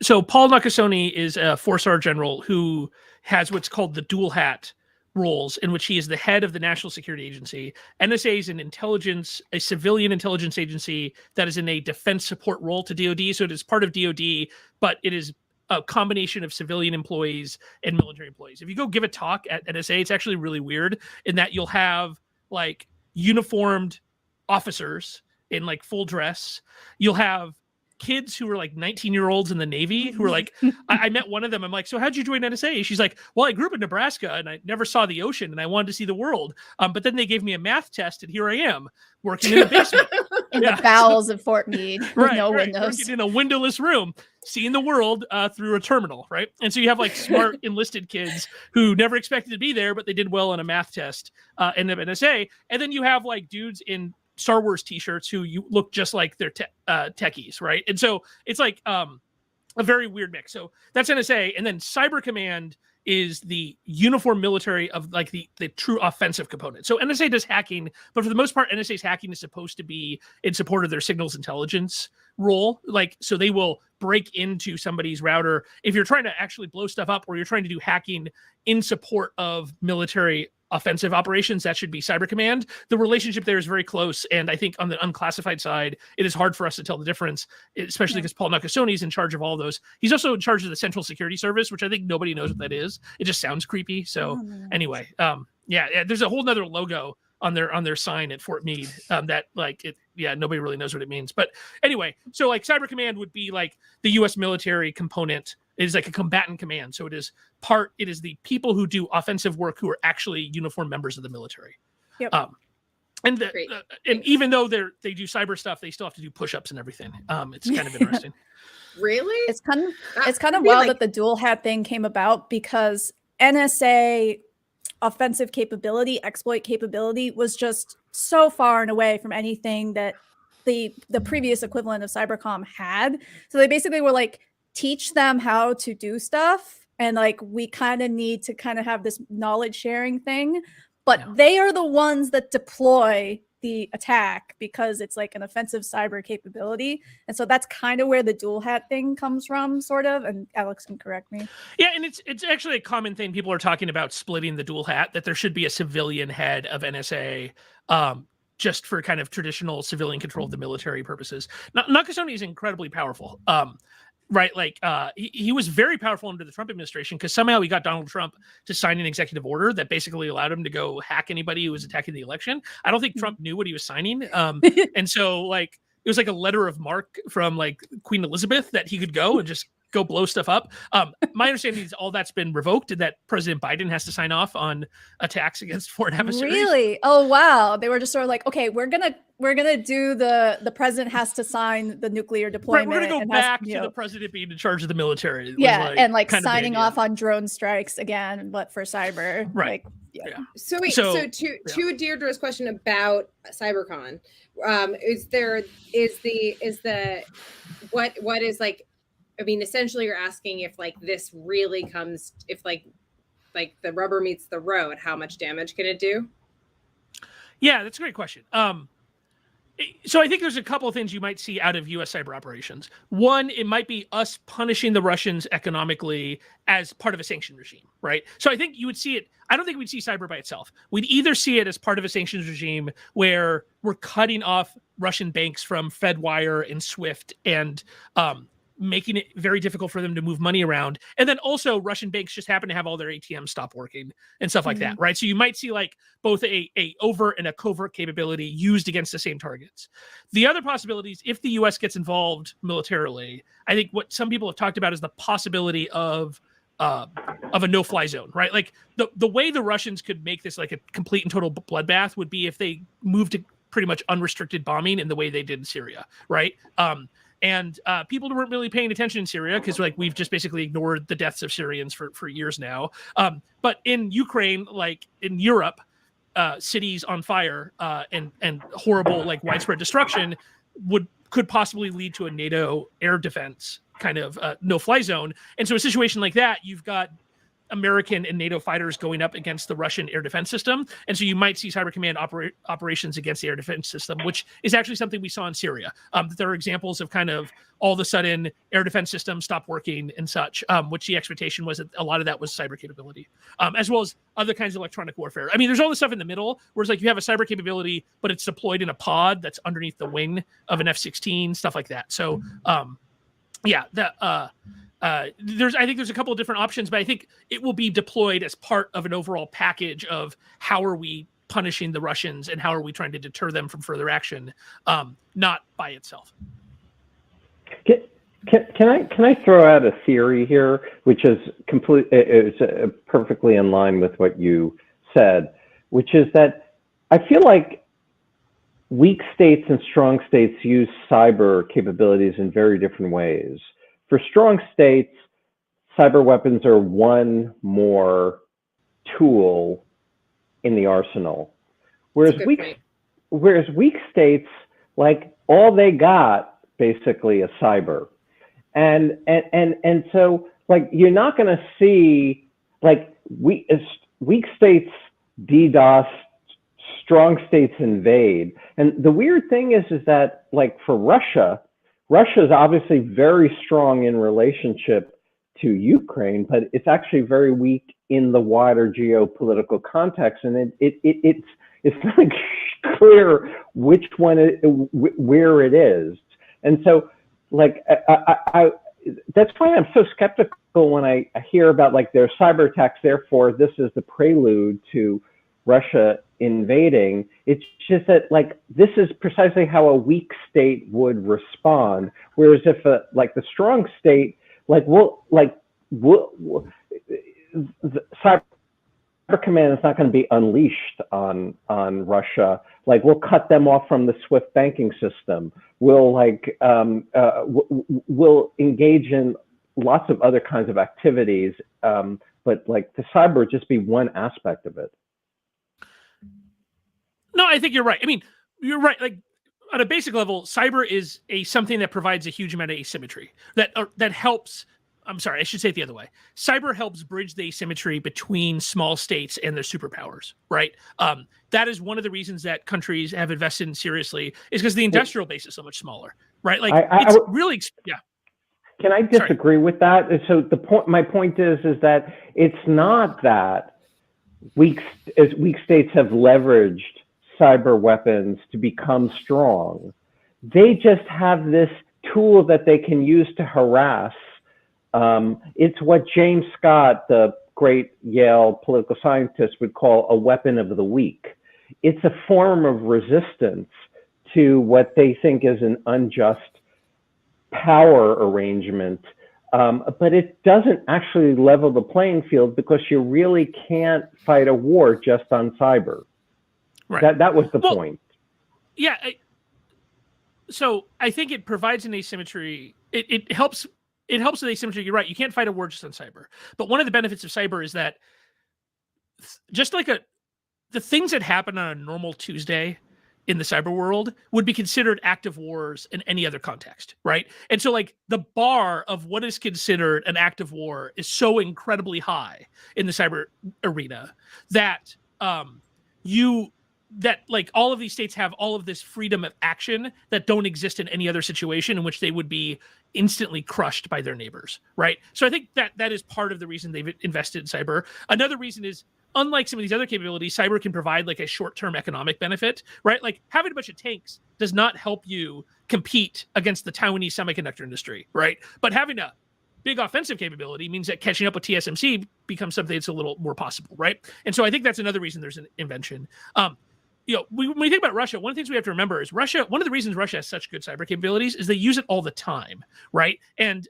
so Paul Nakasone is a 4-star general who has what's called the dual hat roles, in which he is the head of the National Security Agency. NSA is an intelligence, a civilian intelligence agency that is in a defense support role to DoD. So it is part of DoD, but it is a combination of civilian employees and military employees. If you go give a talk at NSA, it's actually really weird in that you'll have like uniformed officers in like full dress. You'll have kids who were like 19-year-olds in the Navy who were like, I met one of them. I'm like, so how'd you join NSA? She's like, well, I grew up in Nebraska and I never saw the ocean and I wanted to see the world. But then they gave me a math test and here I am working in the basement. In the bowels of Fort Meade with no windows. Working in a windowless room, seeing the world through a terminal, right? And so you have like smart enlisted kids who never expected to be there, but they did well on a math test in the NSA. And then you have like dudes in Star Wars t-shirts who you look just like their techies, right? And so it's like a very weird mix. So that's NSA. And then Cyber Command is the uniform military of like the true offensive component. So NSA does hacking, but for the most part, NSA's hacking is supposed to be in support of their signals intelligence role. Like, so they will break into somebody's router if you're trying to actually blow stuff up or you're trying to do hacking in support of military offensive operations. That should be Cyber Command. The relationship there is very close, and I think on the unclassified side, it is hard for us to tell the difference, especially because Paul Nakasone is in charge of all those. He's also in charge of the Central Security Service, which I think nobody knows what that is. It just sounds creepy. So anyway, yeah, there's a whole nother logo on their sign at Fort Meade that like it. Yeah, nobody really knows what it means. But anyway, so like Cyber Command would be like the U.S. military component. It is like a combatant command. So it is the people who do offensive work who are actually uniformed members of the military. Yep. And even though they do cyber stuff, they still have to do push-ups and everything. It's kind of interesting. Really? It's kind of wild that the dual hat thing came about because NSA offensive capability, exploit capability was just so far and away from anything that the previous equivalent of Cybercom had. So they basically were like, teach them how to do stuff. And like, we kind of need to kind of have this knowledge sharing thing, but they are the ones that deploy the attack because it's like an offensive cyber capability. And so that's kind of where the dual hat thing comes from, sort of. And Alex can correct me. Yeah. And it's actually a common thing. People are talking about splitting the dual hat, that there should be a civilian head of NSA, just for kind of traditional civilian control of the military purposes. Nakasone is incredibly powerful. Right. Like he was very powerful under the Trump administration because somehow he got Donald Trump to sign an executive order that basically allowed him to go hack anybody who was attacking the election. I don't think Trump knew what he was signing. And so like it was like a letter of marque from like Queen Elizabeth that he could go and just go blow stuff up. My understanding is all that's been revoked and that President Biden has to sign off on attacks against foreign adversaries. Really? Oh, wow. They were just sort of like, okay, we're gonna do the president has to sign the nuclear deployment. Right, we're gonna go back to the president being in charge of the military. Yeah, and like signing off on drone strikes again, but for cyber. Right. Like, yeah. So wait, so to Deirdre's question about CyberCon, what is like, I mean, essentially you're asking if like this really comes, if like the rubber meets the road, how much damage can it do? Yeah, that's a great question. So I think there's a couple of things you might see out of U.S. cyber operations. One, it might be us punishing the Russians economically as part of a sanction regime, right? So I think you would see it. I don't think we'd see cyber by itself. We'd either see it as part of a sanctions regime where we're cutting off Russian banks from Fedwire and SWIFT and making it very difficult for them to move money around. And then also Russian banks just happen to have all their ATMs stop working and stuff like that, right? So you might see like both a overt and a covert capability used against the same targets. The other possibilities, if the US gets involved militarily, I think what some people have talked about is the possibility of a no-fly zone, right? Like the way the Russians could make this like a complete and total bloodbath would be if they moved to pretty much unrestricted bombing in the way they did in Syria, right? And people weren't really paying attention in Syria because like we've just basically ignored the deaths of Syrians for years now. But in Ukraine, like in Europe, cities on fire and horrible like widespread destruction could possibly lead to a NATO air defense kind of no-fly zone. And so a situation like that, you've got American and NATO fighters going up against the Russian air defense system. And so you might see Cyber Command operations against the air defense system, which is actually something we saw in Syria. There are examples of kind of all of a sudden air defense systems stopped working and such, which the expectation was that a lot of that was cyber capability, as well as other kinds of electronic warfare. I mean, there's all this stuff in the middle where it's like you have a cyber capability, but it's deployed in a pod that's underneath the wing of an F-16, stuff like that. So I think there's a couple of different options, but I think it will be deployed as part of an overall package of how are we punishing the Russians and how are we trying to deter them from further action, not by itself. Can I throw out a theory here, which is perfectly in line with what you said, which is that I feel like weak states and strong states use cyber capabilities in very different ways. For strong states, cyber weapons are one more tool in the arsenal. Whereas weak states, like all they got basically is cyber. And so like you're not going to see like weak states DDoS, strong states invade. And the weird thing is that like for Russia is obviously very strong in relationship to Ukraine, but it's actually very weak in the wider geopolitical context. And it's not clear which one where it is. And so like I that's why I'm so skeptical when I hear about like their cyber attacks, therefore this is the prelude to Russia invading. It's just that like this is precisely how a weak state would respond, whereas if like the strong state the cyber command is not going to be unleashed on Russia. Like we'll cut them off from the SWIFT banking system. We'll like we'll engage in lots of other kinds of activities, but like the cyber would just be one aspect of it. No, I think you're right. I mean, you're right. Like on a basic level, cyber is something that provides a huge amount of asymmetry that helps. I'm sorry, I should say it the other way. Cyber helps bridge the asymmetry between small states and their superpowers, right? That is one of the reasons that countries have invested in seriously is because the industrial base is so much smaller, right? Like it's really, yeah. Can I disagree with that? So my point is that it's not that weak states have leveraged cyber weapons to become strong. They just have this tool that they can use to harass. It's what James Scott, the great Yale political scientist, would call a weapon of the weak. It's a form of resistance to what they think is an unjust power arrangement. But it doesn't actually level the playing field because you really can't fight a war just on cyber. Right. That was the point. Yeah. So I think it provides an asymmetry. It helps. It helps with asymmetry. You're right. You can't fight a war just on cyber. But one of the benefits of cyber is that just like the things that happen on a normal Tuesday in the cyber world would be considered active wars in any other context, right? And so like the bar of what is considered an active war is so incredibly high in the cyber arena that that like all of these states have all of this freedom of action that don't exist in any other situation in which they would be instantly crushed by their neighbors, right? So I think that is part of the reason they've invested in cyber. Another reason is, unlike some of these other capabilities, cyber can provide like a short-term economic benefit, right? Like having a bunch of tanks does not help you compete against the Taiwanese semiconductor industry, right? But having a big offensive capability means that catching up with TSMC becomes something that's a little more possible, right? And so I think that's another reason there's an invention. When we think about Russia, one of the things we have to remember is one of the reasons Russia has such good cyber capabilities is they use it all the time, right? And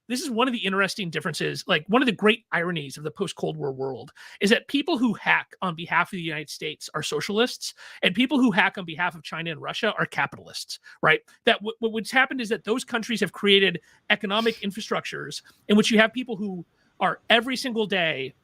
this is one of the interesting differences, like one of the great ironies of the post-Cold War world is that people who hack on behalf of the United States are socialists, and people who hack on behalf of China and Russia are capitalists, right? That what's happened is that those countries have created economic infrastructures in which you have people who are every single day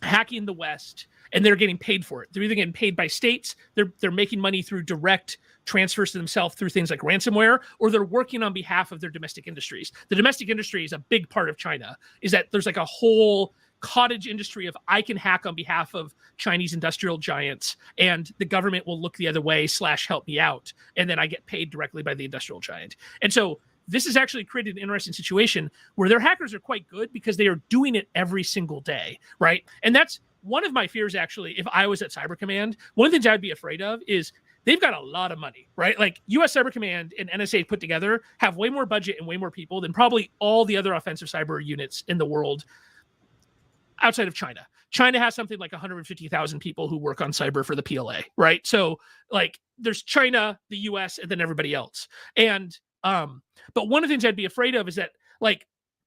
hacking the West, and they're getting paid for it. They're either getting paid by states, they're making money through direct transfers to themselves through things like ransomware, or they're working on behalf of their domestic industries. The domestic industry is a big part of China, is that there's like a whole cottage industry of I can hack on behalf of Chinese industrial giants, and the government will look the other way / help me out, and then I get paid directly by the industrial giant. And so this has actually created an interesting situation where their hackers are quite good because they are doing it every single day, right? And that's one of my fears, actually, if I was at Cyber Command. One of the things I'd be afraid of is they've got a lot of money, right? Like US Cyber Command and NSA put together have way more budget and way more people than probably all the other offensive cyber units in the world outside of China. China has something like 150,000 people who work on cyber for the PLA, right? So like there's China, the US, and then everybody else. And but one of the things I'd be afraid of is that like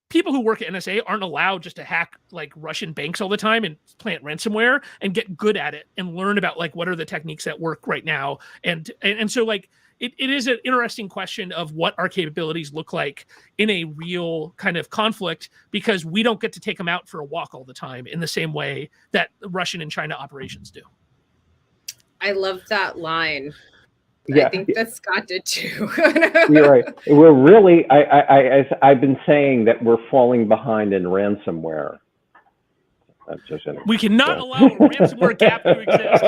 people who work at NSA aren't allowed just to hack like Russian banks all the time and plant ransomware and get good at it and learn about like what are the techniques that work right now. And so like it is an interesting question of what our capabilities look like in a real kind of conflict, because we don't get to take them out for a walk all the time in the same way that Russian and China operations do. I love that line. Yeah, I think that Scott did too. You're right. We're really, I've been saying that we're falling behind in ransomware. We cannot allow a ransomware gap to exist.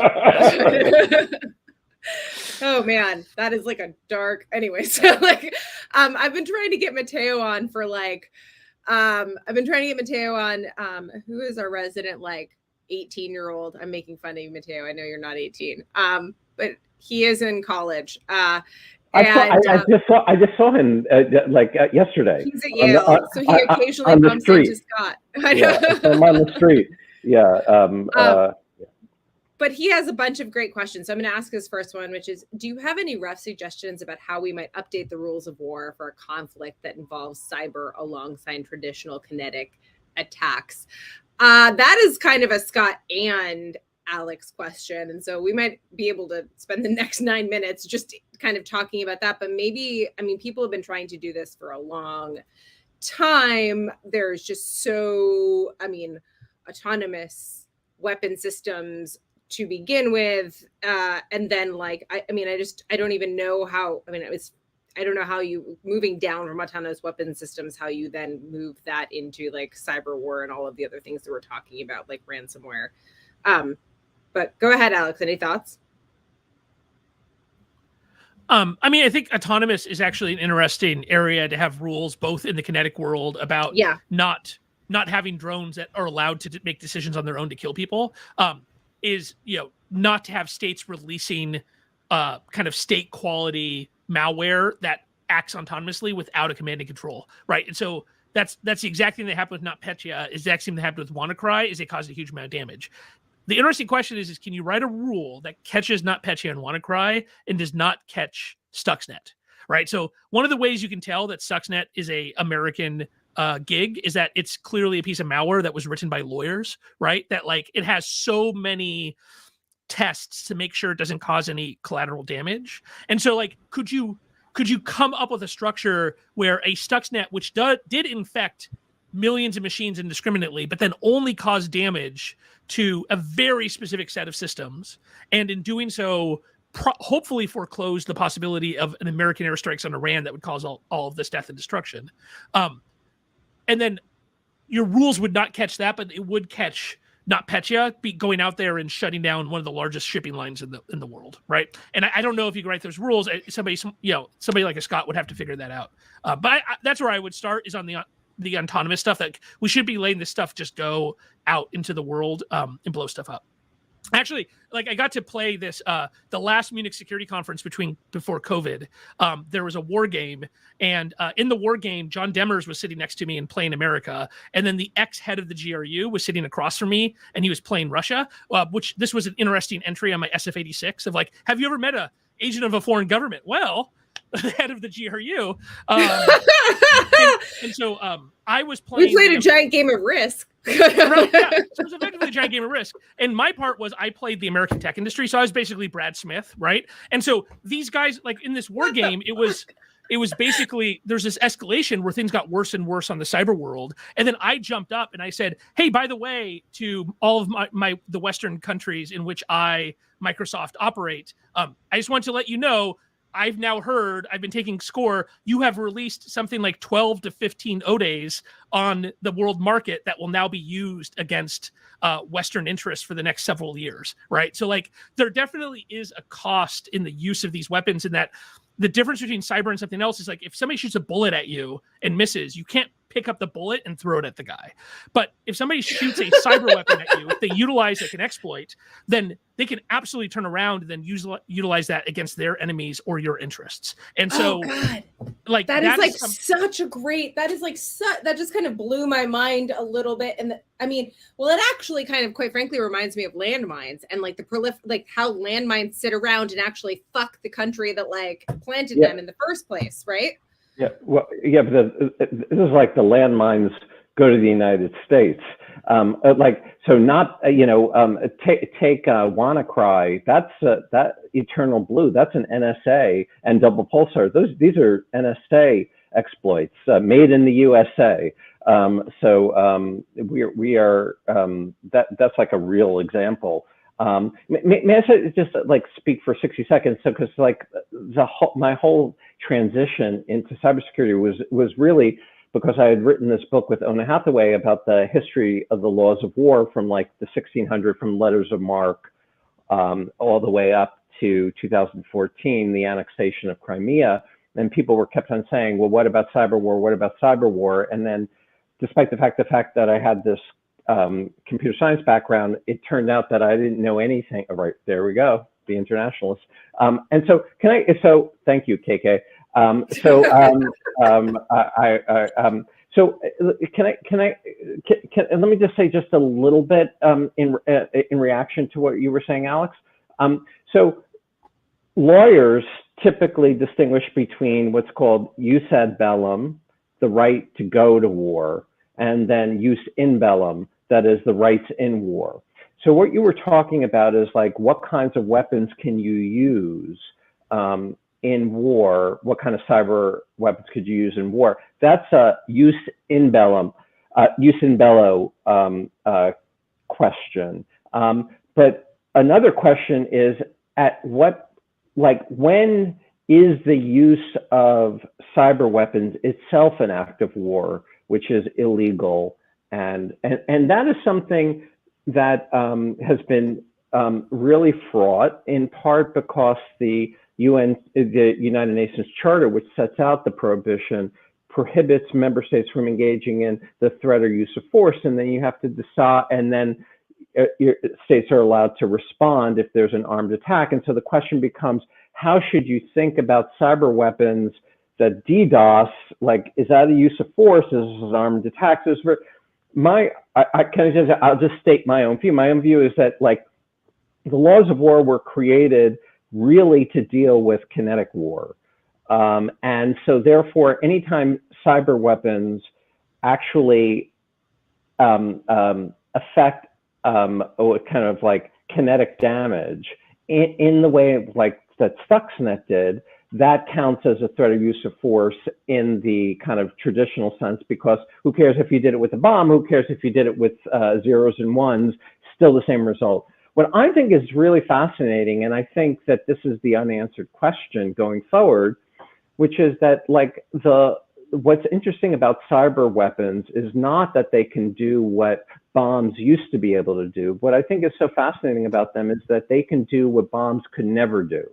Oh man, that is like a dark. Anyway, so like, I've been trying to get Mateo on for like, who is our resident like 18-year-old. I'm making fun of you, Mateo. I know you're not 18. But he is in college. I just saw him yesterday. He's at Yale, so he occasionally bumps into Scott. I'm on the street. Yeah. But he has a bunch of great questions. So I'm going to ask his first one, which is, do you have any rough suggestions about how we might update the rules of war for a conflict that involves cyber alongside traditional kinetic attacks? That is kind of a Scott and Alex question. And so we might be able to spend the next 9 minutes just kind of talking about that. But maybe, I mean, people have been trying to do this for a long time. There's just autonomous weapon systems to begin with. And then like, I don't even know how, I don't know how you, moving down from autonomous weapon systems, how you then move that into like cyber war and all of the other things that we're talking about, like ransomware. But go ahead, Alex, any thoughts? I think autonomous is actually an interesting area to have rules both in the kinetic world about not having drones that are allowed to make decisions on their own to kill people, is, not to have states releasing kind of state quality malware that acts autonomously without a command and control, right? And so that's the exact thing that happened with NotPetya. Is the exact thing that happened with WannaCry, is it caused a huge amount of damage. The interesting question is can you write a rule that catches NotPetya and WannaCry and does not catch Stuxnet, right? So one of the ways you can tell that Stuxnet is a American gig is that it's clearly a piece of malware that was written by lawyers, right? That like it has so many tests to make sure it doesn't cause any collateral damage. And so like, could you come up with a structure where a Stuxnet, which did infect millions of machines indiscriminately, but then only caused damage to a very specific set of systems, and in doing so, hopefully foreclosed the possibility of an American airstrikes on Iran that would cause all of this death and destruction. And then your rules would not catch that, but it would catch NotPetya going out there and shutting down one of the largest shipping lines in the world, right? And I don't know if you can write those rules. Somebody like a Scott would have to figure that out. But that's where I would start, is on the autonomous stuff. That we should be letting this stuff just go out into the world and blow stuff up. Actually, like, I got to play this the last Munich security conference before COVID. There was a war game, and in the war game, John Demers was sitting next to me and playing America, and then the ex-head of the GRU was sitting across from me, and he was playing Russia. Which this was an interesting entry on my SF-86 of like, have you ever met a agent of a foreign government? Well, the head of the GRU. And so I was playing. We played a giant game of Risk. Right, yeah. So it was effectively a giant game of Risk. And my part was I played the American tech industry. So I was basically Brad Smith, right? And so these guys, like, in this war game, it was basically, there's this escalation where things got worse and worse on the cyber world. And then I jumped up and I said, hey, by the way, to all of the Western countries in which Microsoft operate, I just want to let you know, I've now heard, I've been taking score, you have released something like 12 to 15 ODAs on the world market that will now be used against Western interests for the next several years, right? So, like, there definitely is a cost in the use of these weapons, in that the difference between cyber and something else is, like, if somebody shoots a bullet at you and misses, you can't pick up the bullet and throw it at the guy. But if somebody shoots a cyber weapon at you, if they utilize like an exploit, then they can absolutely turn around and then utilize that against their enemies or your interests. And so, like, that is like such a great, that just kind of blew my mind a little bit. And it actually kind of, quite frankly, reminds me of landmines and like like how landmines sit around and actually fuck the country that like planted them in the first place, right? Yeah, well, yeah, but this is like the landmines go to the United States. Take WannaCry. That's that Eternal Blue. That's an NSA, and Double Pulsar. These are NSA exploits made in the USA. We are that's like a real example. May I say, just like speak for 60 seconds? So, because like my whole transition into cybersecurity was really because I had written this book with Ona Hathaway about the history of the laws of war from like the 1600, from letters of marque all the way up to 2014, the annexation of Crimea. And people kept on saying, well, what about cyber war? What about cyber war? And then, despite the fact that I had this computer science background, it turned out that I didn't know anything. Oh, right, there we go, the internationalist. And so thank you, KK. Let me just say just a little bit in reaction to what you were saying, Alex. So lawyers typically distinguish between what's called jus ad bellum, the right to go to war, and then jus in bellum, that is the rights in war. So what you were talking about is like, what kinds of weapons can you use in war? What kind of cyber weapons could you use in war? That's a jus in bello question. But another question is, when is the use of cyber weapons itself an act of war, which is illegal? And that is something that has been really fraught, in part because the United Nations Charter, which sets out the prohibition, prohibits member states from engaging in the threat or use of force, and then you have to decide, and then states are allowed to respond if there's an armed attack. And so the question becomes, how should you think about cyber weapons that DDoS? Like, is that a use of force? Is this an armed attack? I'll just state my own view. My own view is that, like, the laws of war were created really to deal with kinetic war. And so therefore, anytime cyber weapons actually affect kind of like kinetic damage in the way of like that Stuxnet did, that counts as a threat of use of force in the kind of traditional sense, because who cares if you did it with a bomb? Who cares if you did it with zeros and ones? Still the same result. What I think is really fascinating, and I think that this is the unanswered question going forward, which is that, like, what's interesting about cyber weapons is not that they can do what bombs used to be able to do. What I think is so fascinating about them is that they can do what bombs could never do,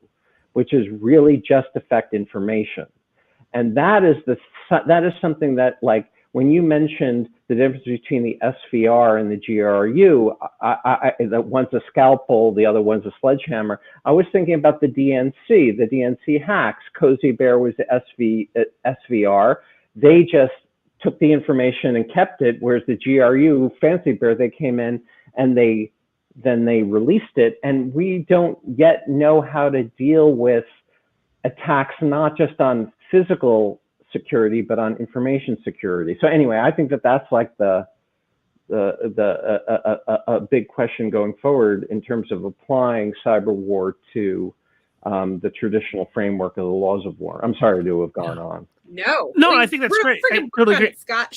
which is really just affect information. And that is something that, like, when you mentioned the difference between the SVR and the GRU, that one's a scalpel, the other one's a sledgehammer. I was thinking about the DNC hacks. Cozy Bear was the SVR. They just took the information and kept it, whereas the GRU, Fancy Bear, they came in and then they released it. And we don't yet know how to deal with attacks, not just on physical security, but on information security. So anyway, I think that that's like a big question going forward in terms of applying cyber war to the traditional framework of the laws of war. I'm sorry to have gone on. No, I think that's great. I totally agree. Scott.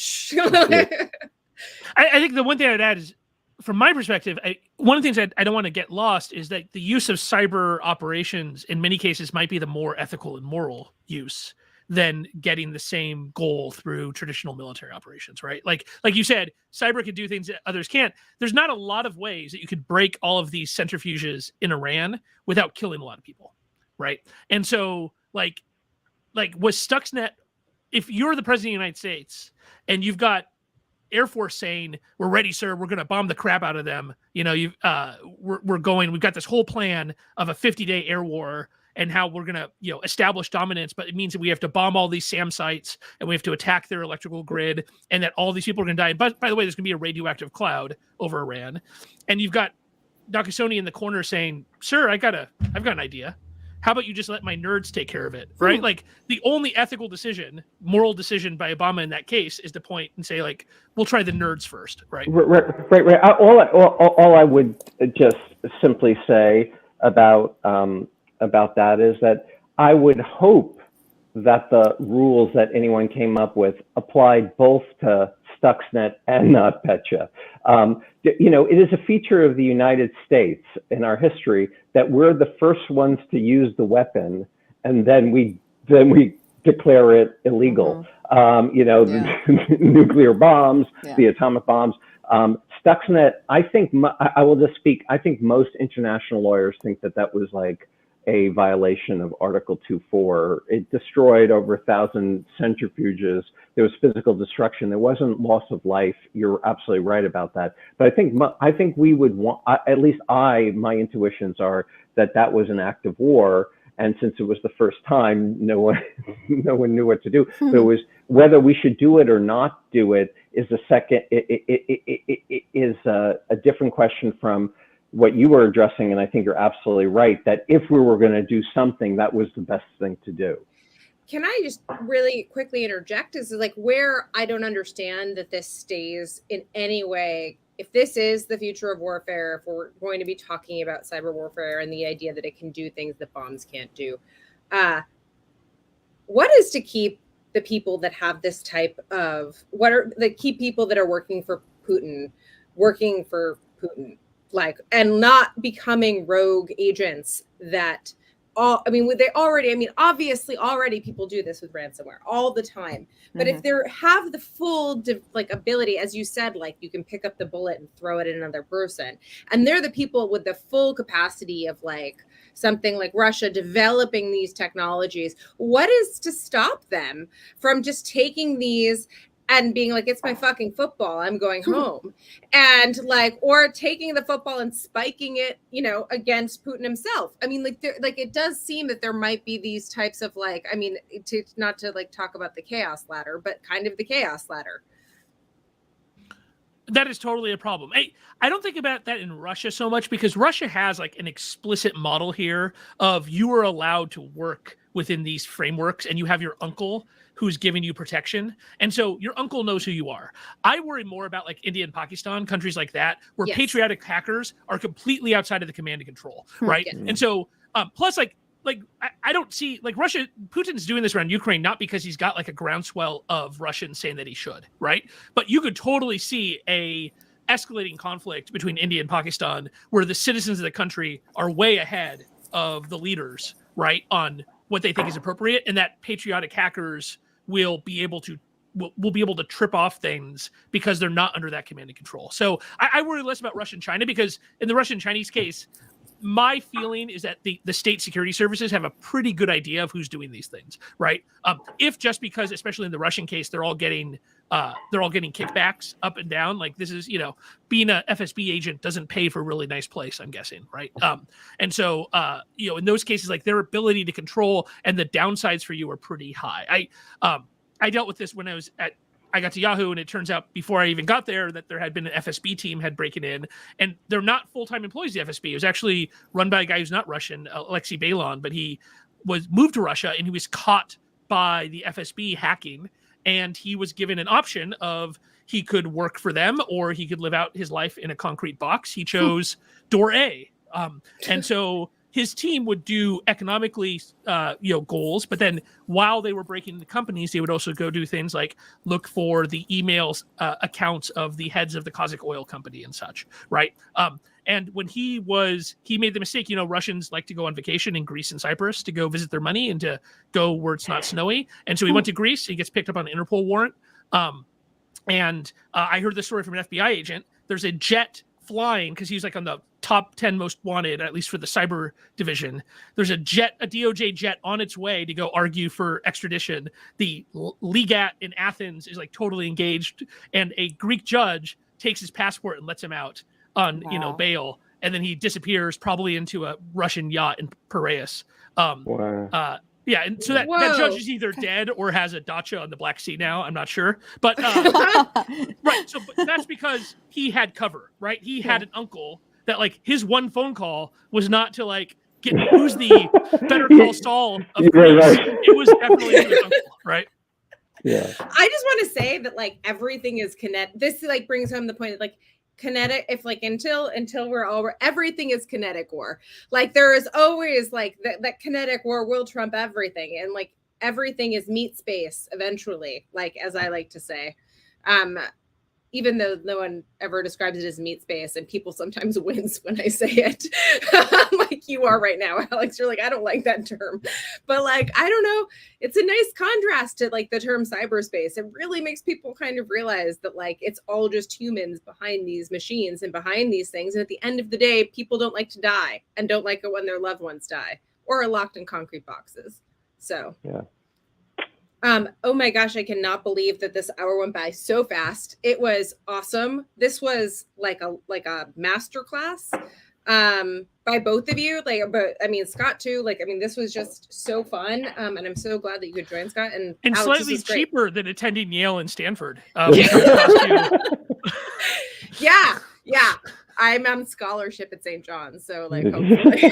I think the one thing I'd add is, from my perspective, one of the things I don't want to get lost is that the use of cyber operations in many cases might be the more ethical and moral use than getting the same goal through traditional military operations, right? Like you said, cyber could do things that others can't. There's not a lot of ways that you could break all of these centrifuges in Iran without killing a lot of people, right? And so, like was Stuxnet, if you're the president of the United States and you've got Air Force saying, "We're ready, sir. We're going to bomb the crap out of them." You know, we've got this whole plan of a 50-day air war and how we're going to, establish dominance, but it means that we have to bomb all these SAM sites and we have to attack their electrical grid, and that all these people are going to die. But by the way, there's going to be a radioactive cloud over Iran. And you've got Nakasone in the corner saying, "Sir, I've got an idea. How about you just let my nerds take care of it?" Right? Like, the only ethical decision, moral decision by Obama in that case is to point and say, like, we'll try the nerds first, right? Right. All I would just simply say about that is that I would hope that the rules that anyone came up with applied both to Stuxnet and NotPetya. It is a feature of the United States in our history that we're the first ones to use the weapon, and then we declare it illegal. The nuclear bombs, the atomic bombs. Stuxnet, I think, I will just speak, I think most international lawyers think that was like a violation of Article 2.4. It destroyed over 1,000 centrifuges. There was physical destruction. There wasn't loss of life. You're absolutely right about that. But I think we would want, at least my intuitions are that was an act of war. And since it was the first time, no one knew what to do. But it was whether we should do it or not do it is a different question from what you were addressing. And I think you're absolutely right that if we were going to do something, that was the best thing to do. Can I just really quickly interject? Is like where I don't understand that this stays in any way. If this is the future of warfare, if we're going to be talking about cyber warfare and the idea that it can do things that bombs can't do, what is to keep the people that have this type of, what are the key people that are working for Putin, like, and not becoming rogue agents that obviously already people do this with ransomware all the time. But if they have the full ability, as you said, like you can pick up the bullet and throw it at another person, and they're the people with the full capacity of like something like Russia developing these technologies, what is to stop them from just taking these and being like, it's my fucking football, I'm going home, and like, or taking the football and spiking it, against Putin himself. I mean, it does seem that there might be these types of not to talk about the chaos ladder, but kind of the chaos ladder. That is totally a problem. I don't think about that in Russia so much, because Russia has like an explicit model here of you are allowed to work within these frameworks, and you have your uncle who's giving you protection. And so your uncle knows who you are. I worry more about like India and Pakistan, countries like that, where patriotic hackers are completely outside of the command and control, right? Yes. And so plus I don't see like Russia, Putin's doing this around Ukraine, not because he's got like a groundswell of Russians saying that he should, right? But you could totally see a escalating conflict between India and Pakistan where the citizens of the country are way ahead of the leaders, right, on what they think is appropriate, and that patriotic hackers will be able to will be able to trip off things because they're not under that command and control. So I worry less about Russia and China, because in the Russian Chinese case, my feeling is that the state security services have a pretty good idea of who's doing these things, right? If just because, especially in the Russian case, they're all getting kickbacks up and down. Like, this is, being a FSB agent doesn't pay for a really nice place, I'm guessing, right? And so, in those cases, like, their ability to control and the downsides for you are pretty high. I dealt with this when I got to Yahoo, and it turns out before I even got there that there had been an FSB team had breaking in, and they're not full-time employees of the FSB. It was actually run by a guy who's not Russian, Alexei Balon, but he was moved to Russia, and he was caught by the FSB hacking, and he was given an option of he could work for them or he could live out his life in a concrete box. He chose door A. And so his team would do economically, goals, but then while they were breaking into companies, they would also go do things like look for the emails accounts of the heads of the Kazakh oil company and such, right? And when he made the mistake, Russians like to go on vacation in Greece and Cyprus to go visit their money and to go where it's not snowy. And so he went to Greece. He gets picked up on an Interpol warrant. And I heard this story from an FBI agent. There's a jet flying because he's like on the top 10 most wanted, at least for the cyber division. There's a DOJ jet on its way to go argue for extradition. The Legat in Athens is like totally engaged, and a Greek judge takes his passport and lets him out on bail, and then he disappears probably into a Russian yacht in Piraeus. Yeah, and so that judge is either dead or has a dacha on the Black Sea now. I'm not sure, but right. So but that's because he had cover, right? He had an uncle that, like, his one phone call was not to like get who's the Better Call Saul of Greece. Right. It was definitely his uncle, right? Yeah. I just want to say that, like, everything is connected. This like brings home the point of, like, kinetic, if like until we're all, everything is kinetic war. Like, there is always like that kinetic war will trump everything, and like everything is meat space eventually, like, as I like to say, even though no one ever describes it as meat space, and people sometimes wince when I say it. Like you are right now, Alex. You're like, I don't like that term. But like, I don't know. It's a nice contrast to like the term cyberspace. It really makes people kind of realize that like it's all just humans behind these machines and behind these things. And at the end of the day, people don't like to die and don't like it when their loved ones die or are locked in concrete boxes. So yeah. Oh my gosh, I cannot believe that this hour went by so fast. It was awesome. This was like a masterclass by both of you. Like, but I mean, Scott too. Like, I mean, this was just so fun. And I'm so glad that you could join, Scott. And Alex, slightly cheaper than attending Yale and Stanford. Yeah. I'm on scholarship at St. John's, so like hopefully.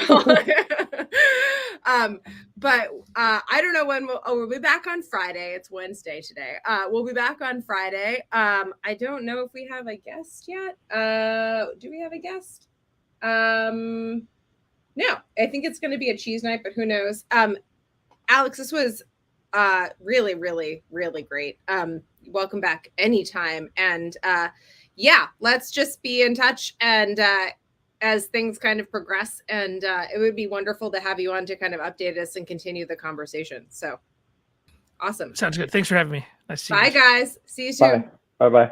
But I don't know when we'll be back on Friday. It's Wednesday today. We'll be back on Friday. I don't know if we have a guest yet. Do we have a guest? No, I think it's going to be a cheese night, but who knows? Alex, this was really, really, really great. Welcome back anytime. And yeah, let's just be in touch, and as things kind of progress, and it would be wonderful to have you on to kind of update us and continue the conversation. So awesome. Sounds good. Thanks for having me. Nice to see you. Bye, guys. See you soon. Bye. Bye-bye.